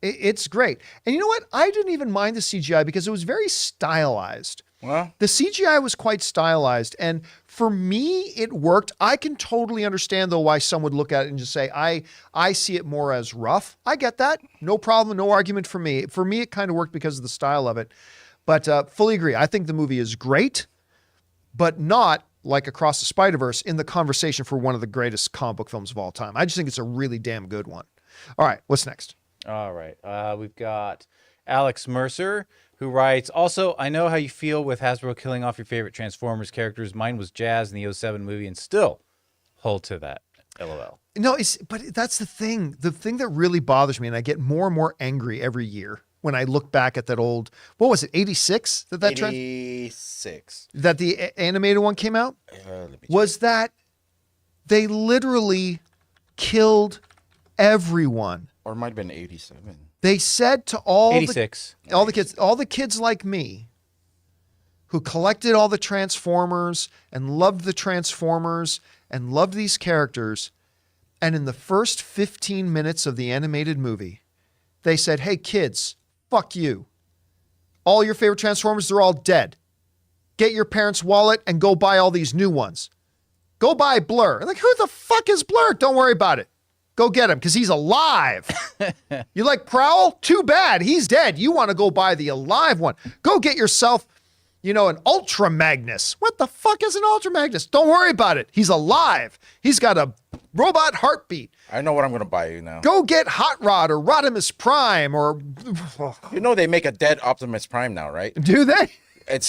It's great. And you know what? I didn't even mind the CGI because it was very stylized. Well, The CGI was quite stylized. And for me, it worked. I can totally understand, though, why some would look at it and just say, I see it more as rough. I get that. No problem. No argument for me. For me, it kind of worked because of the style of it. But fully agree. I think the movie is great, but not like Across the Spider-Verse in the conversation for one of the greatest comic book films of all time. I just think it's a really damn good one. All right. What's next? All right. We've got Alex Mercer, who writes, also, I know how you feel with Hasbro killing off your favorite Transformers characters. Mine was Jazz in the 07 movie and still hold to that. LOL. No, but that's the thing. The thing that really bothers me, and I get more and more angry every year when I look back at that old, what was it, 86? That 86. That the animated one came out? Was that they literally killed everyone. Or it might have been 87. They said to all 86. all the kids like me who collected all the Transformers and loved the Transformers and loved these characters, and in the first 15 minutes of the animated movie, they said, hey kids, fuck you. All your favorite Transformers, they're all dead. Get your parents' wallet and go buy all these new ones. Go buy Blur. Like, who the fuck is Blur? Don't worry about it. Go get him because he's alive. You like Prowl? Too bad. He's dead. You want to go buy the alive one. Go get yourself, an Ultra Magnus. What the fuck is an Ultra Magnus? Don't worry about it. He's alive. He's got a robot heartbeat. I know what I'm going to buy you now. Go get Hot Rod or Rodimus Prime or... They make a dead Optimus Prime now, right? Do they?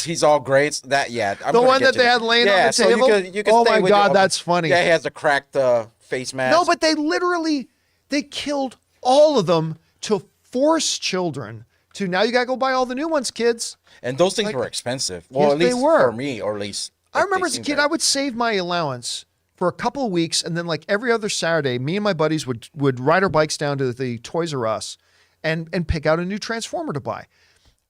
He's all great. The one that they had laying on the table? You can oh stay my with God, that's funny. Yeah, he has a cracked face mask. No, but they killed all of them to force children to, now you got to go buy all the new ones, kids. And those things were expensive. Well, yes, at least they were. For me, or at least. I remember as a kid, I would save my allowance for a couple of weeks, and then like every other Saturday, me and my buddies would ride our bikes down to the Toys R Us and pick out a new Transformer to buy.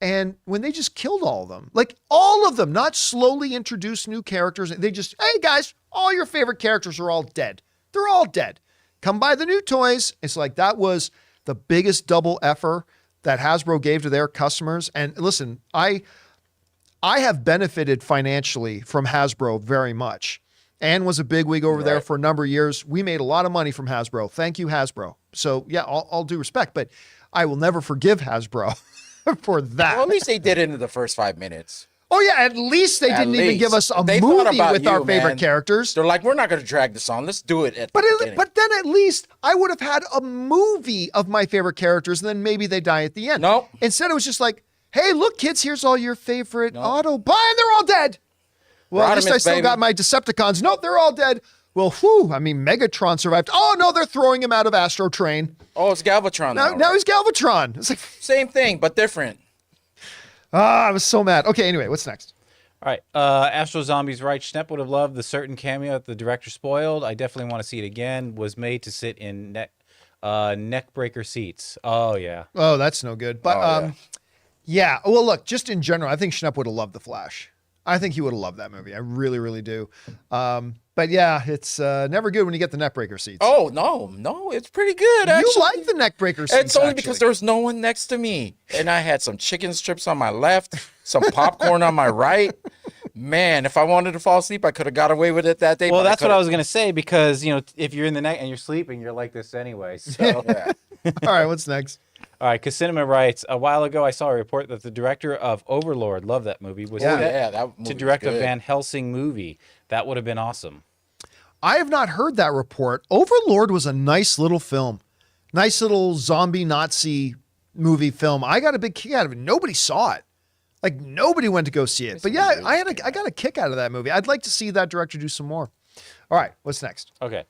And when they just killed all of them, like all of them, not slowly introduce new characters, they just, hey guys, all your favorite characters are all dead. They're all dead. Come buy the new toys. It's like that was the biggest double effort that Hasbro gave to their customers. And listen, I have benefited financially from Hasbro very much. Ann was a bigwig over there for a number of years. We made a lot of money from Hasbro. Thank you, Hasbro. So yeah, all due respect, but I will never forgive Hasbro for that. Well, at least they did it in the first 5 minutes. Oh yeah, at least they didn't even give us a movie with our favorite characters. They're like, we're not going to drag this on. Let's do it. But then at least I would have had a movie of my favorite characters, and then maybe they die at the end. No. Instead, it was just like, hey, look, kids, here's all your favorite Autobots, and they're all dead. Well, Rodimus, at least I still got my Decepticons. Nope, they're all dead. Well, Megatron survived. Oh no, they're throwing him out of Astro Train. Oh, it's Galvatron now he's Galvatron. It's like same thing, but different. I was so mad. Okay, anyway, what's next? All right. Astro Zombies right. Schnepp would have loved the certain cameo that the director spoiled. I definitely want to see it again. Was made to sit in neck breaker seats. Oh, yeah. Oh, that's no good. But yeah. Well, look, just in general, I think Schnepp would have loved The Flash. I think he would have loved that movie. I really, really do. But yeah, it's never good when you get the neck breaker seats. Oh, no, it's pretty good, actually. You like the neck breaker seats, It's only because there was no one next to me. And I had some chicken strips on my left, some popcorn on my right. Man, if I wanted to fall asleep, I could have got away with it that day. Well, that's what I was going to say, because, if you're in the neck and you're sleeping, you're like this anyway. So. Yeah. All right, what's next? All right, Casinema writes, a while ago I saw a report that the director of Overlord, love that movie, was set to direct a Van Helsing movie. That would have been awesome. I have not heard that report. Overlord was a nice little film. Nice little zombie Nazi movie film. I got a big kick out of it. Nobody saw it. Like, nobody went to go see it. But yeah, I got a kick out of that movie. I'd like to see that director do some more. All right, what's next? Okay.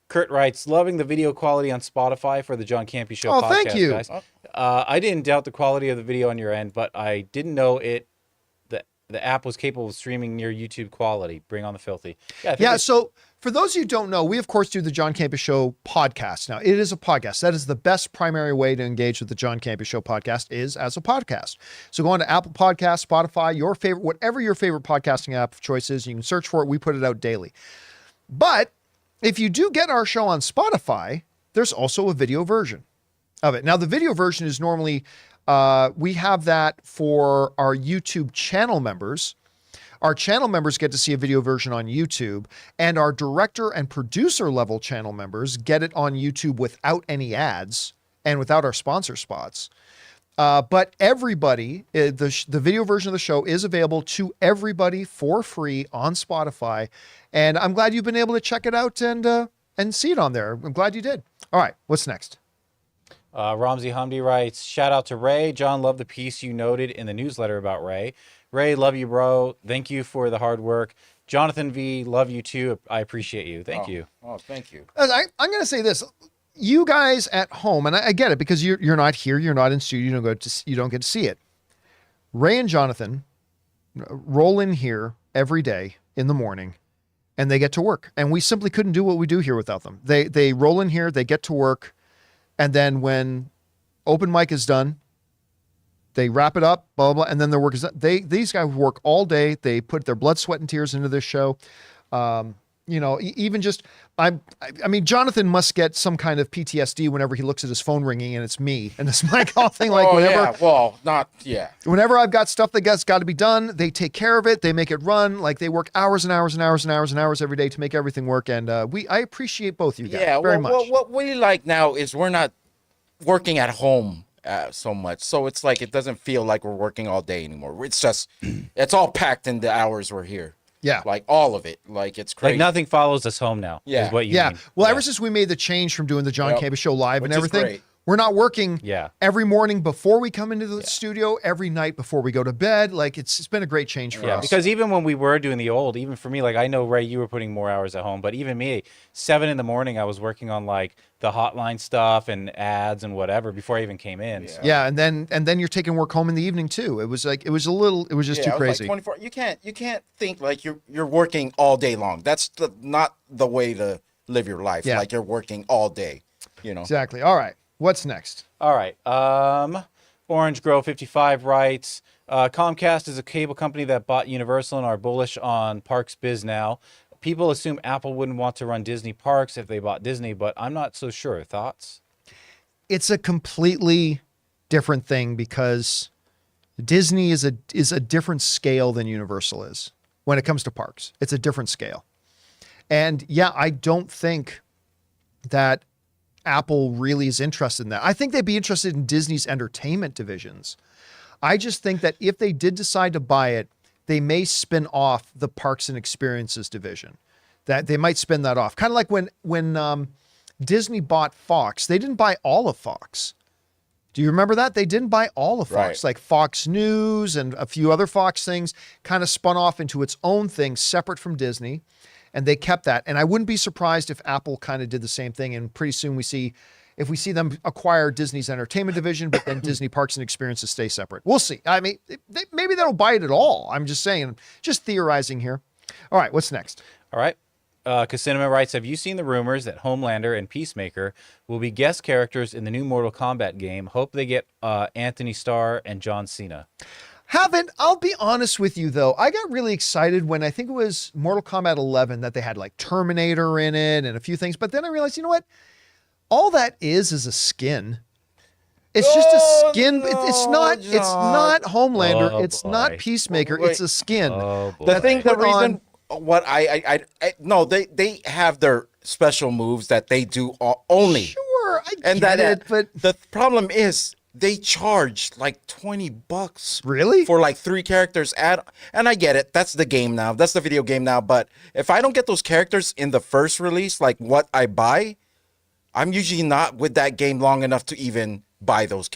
Kurt writes, loving the video quality on Spotify for the John Campea Show podcast, thank you. Guys. I didn't doubt the quality of the video on your end, but I didn't know the app was capable of streaming near YouTube quality. Bring on the filthy. Yeah, so for those of you who don't know, we, of course, do the John Campea Show podcast. Now, it is a podcast. That is the best primary way to engage with the John Campea Show podcast is as a podcast. So go on to Apple Podcasts, Spotify, your favorite, whatever your favorite podcasting app of choice is. You can search for it. We put it out daily. But if you do get our show on Spotify, there's also a video version. of it. Now, the video version is normally, we have that for our YouTube channel members. Our channel members get to see a video version on YouTube, and our director and producer level channel members get it on YouTube without any ads and without our sponsor spots. But everybody, the video version of the show is available to everybody for free on Spotify. And I'm glad you've been able to check it out and see it on there. I'm glad you did. All right, what's next? Ramsey Hamdi writes, shout out to Ray. John, love the piece you noted in the newsletter about Ray. Ray, love you, bro. Thank you for the hard work. Jonathan V, love you too. I appreciate you. Thank you. Oh, thank you. I'm going to say this. You guys at home, and I get it because you're not here, you're not in studio, you don't get to see it. Ray and Jonathan roll in here every day in the morning, and they get to work. And we simply couldn't do what we do here without them. They roll in here, they get to work, and then when open mic is done, they wrap it up, blah, blah, blah, and then their work is done. These guys work all day. They put their blood, sweat, and tears into this show. Even just, I mean, Jonathan must get some kind of PTSD whenever he looks at his phone ringing and it's me and it's my call thing. Like whenever I've got stuff that's got to be done, they take care of it. They make it run. Like they work hours and hours and hours and hours and hours every day to make everything work. And I appreciate both of you guys very much. What we like now is we're not working at home so much. So it's like, it doesn't feel like we're working all day anymore. It's just, it's all packed in the hours we're here. Yeah. Like all of it. Like it's crazy. Like nothing follows us home now. Yeah. Is what you mean. Well, ever since we made the change from doing the John Campea Show live and everything, great. We're not working Yeah. every morning before we come into the studio, every night before we go to bed. Like it's been a great change for us. Because even when we were doing the old, even for me, like I know, Ray, you were putting more hours at home, but even me, 7 a.m, I was working on like the hotline stuff and ads and whatever before I even came in. Yeah. So. Yeah, and then you're taking work home in the evening too. It was just too crazy. Like 24. You can't think like you're working all day long. That's not the way to live your life. Yeah. Like you're working all day. You know. Exactly. All right. What's next? All right. Orange Grow 55 writes, Comcast is a cable company that bought Universal and are bullish on Parks Biz now. People assume Apple wouldn't want to run Disney parks if they bought Disney, but I'm not so sure. Thoughts? It's a completely different thing because Disney is a different scale than Universal is when it comes to parks. It's a different scale. And yeah, I don't think that Apple really is interested in that. I think they'd be interested in Disney's entertainment divisions. I just think that if they did decide to buy it, they may spin off the Parks and Experiences division. That they might spin that off. Kind of like when Disney bought Fox, they didn't buy all of Fox. Do you remember that? They didn't buy all of Fox. Right. Like Fox News and a few other Fox things kind of spun off into its own thing separate from Disney. And they kept that. And I wouldn't be surprised if Apple kind of did the same thing. And pretty soon if we see them acquire Disney's entertainment division, but then Disney Parks and Experiences stay separate. We'll see. I mean, maybe they don't buy it at all. I'm just saying, just theorizing here. All right, what's next? All right. Casinema writes, have you seen the rumors that Homelander and Peacemaker will be guest characters in the new Mortal Kombat game? Hope they get Anthony Starr and John Cena. Haven't. I'll be honest with you, though. I got really excited when I think it was Mortal Kombat 11 that they had like Terminator in it and a few things. But then I realized, you know what? All that is a skin. It's just a skin. It's not Homelander. Oh, it's boy. not Peacemaker. Wait. It's a skin. Oh, boy. The reason what no, they have their special moves that they do only. Sure, I And get it, but the problem is they charge like $20 really? for like 3 characters and I get it. That's the game now. That's the video game now. But if I don't get those characters in the first release, like what I buy, I'm usually not with that game long enough to even buy those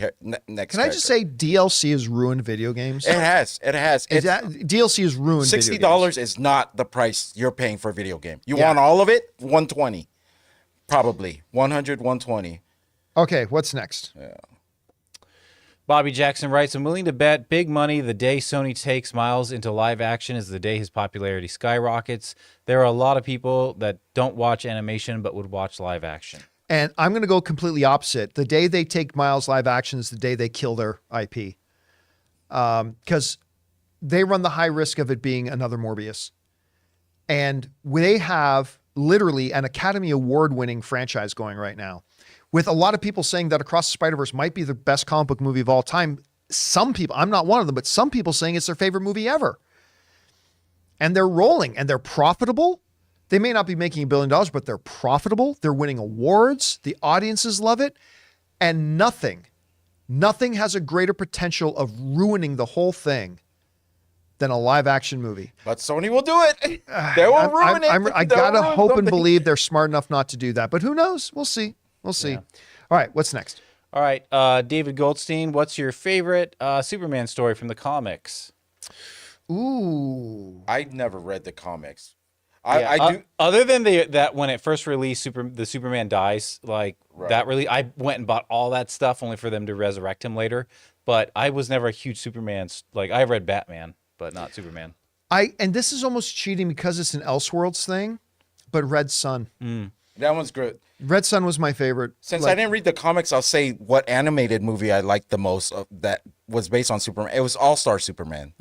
next. Can I just say DLC has ruined video games? It has. DLC has ruined video games. $60 is not the price you're paying for a video game. You want all of it? $120, probably $100, $120. Okay, what's next? Yeah. Bobby Jackson writes, I'm willing to bet big money the day Sony takes Miles into live action is the day his popularity skyrockets. There are a lot of people that don't watch animation but would watch live action. And I'm going to go completely opposite. The day they take Miles live action is the day they kill their IP. Because they run the high risk of it being another Morbius. And they have literally an Academy Award winning franchise going right now with a lot of people saying that Across the Spider-Verse might be the best comic book movie of all time. Some people, I'm not one of them, but some people saying it's their favorite movie ever. And they're rolling and they're profitable. They may not be making $1 billion, but they're profitable. They're winning awards. The audiences love it. And nothing has a greater potential of ruining the whole thing than a live action movie. But Sony will do it. They will ruin it. I gotta hope and believe they're smart enough not to do that. But who knows? We'll see. Yeah. All right, what's next? All right, David Goldstein, what's your favorite Superman story from the comics? Ooh. I never read the comics. Yeah, I do. Other than that when it first released, the Superman dies, like that really, I went and bought all that stuff only for them to resurrect him later. But I was never a huge Superman. Like I read Batman, but not Superman. And this is almost cheating because it's an Elseworlds thing, but Red Sun. That one's good. Red Sun was my favorite. Since I didn't read the comics, I'll say what animated movie I liked the most that was based on Superman. It was All-Star Superman.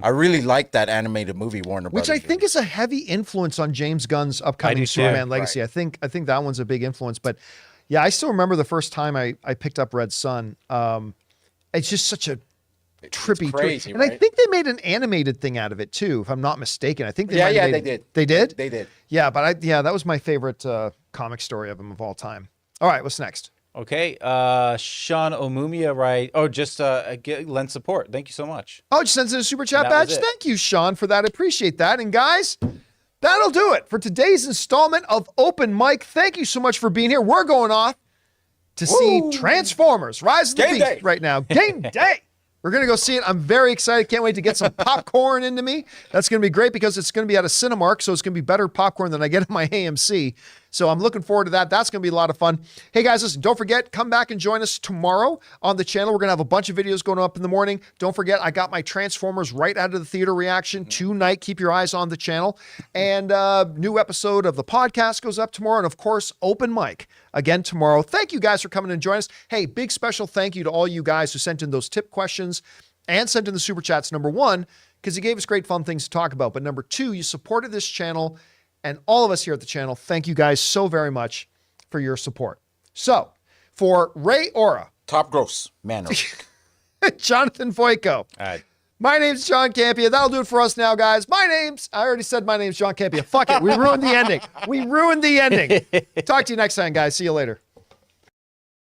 I really liked that animated movie, Warner Brothers. Which I think is a heavy influence on James Gunn's upcoming Superman legacy. Right. I think that one's a big influence. But yeah, I still remember the first time I picked up Red Sun. It's just such a trippy, it's crazy, and right? I think they made an animated thing out of it too, if I'm not mistaken. I think they they did. They did? They did. Yeah, but that was my favorite comic story of him of all time. All right, what's next? Okay, Sean Omumia, right? Oh, just lend support. Thank you so much. Oh, just sends in a super chat badge. Thank you, Sean, for that. I appreciate that. And guys, that'll do it for today's installment of Open Mic. Thank you so much for being here. We're going off to see Transformers Rise of the Beast right now. Game day. We're going to go see it. I'm very excited. Can't wait to get some popcorn into me. That's going to be great because it's going to be at a Cinemark, so it's going to be better popcorn than I get at my AMC. So I'm looking forward to that. That's going to be a lot of fun. Hey, guys, listen, don't forget, come back and join us tomorrow on the channel. We're going to have a bunch of videos going up in the morning. Don't forget, I got my Transformers right out of the theater reaction tonight. Keep your eyes on the channel. And new episode of the podcast goes up tomorrow. And, of course, Open Mic again tomorrow. Thank you guys for coming and joining us. Hey, big special thank you to all you guys who sent in those tip questions and sent in the super chats. Number one, because you gave us great fun things to talk about. But number two, you supported this channel and all of us here at the channel. Thank you guys so very much for your support. So for Ray Ora, Top Gross Manor, Jonathan Voico, my name's John Campea. That'll do it for us now, guys. I already said my name's John Campea. Fuck it. We ruined the ending. Talk to you next time, guys. See you later.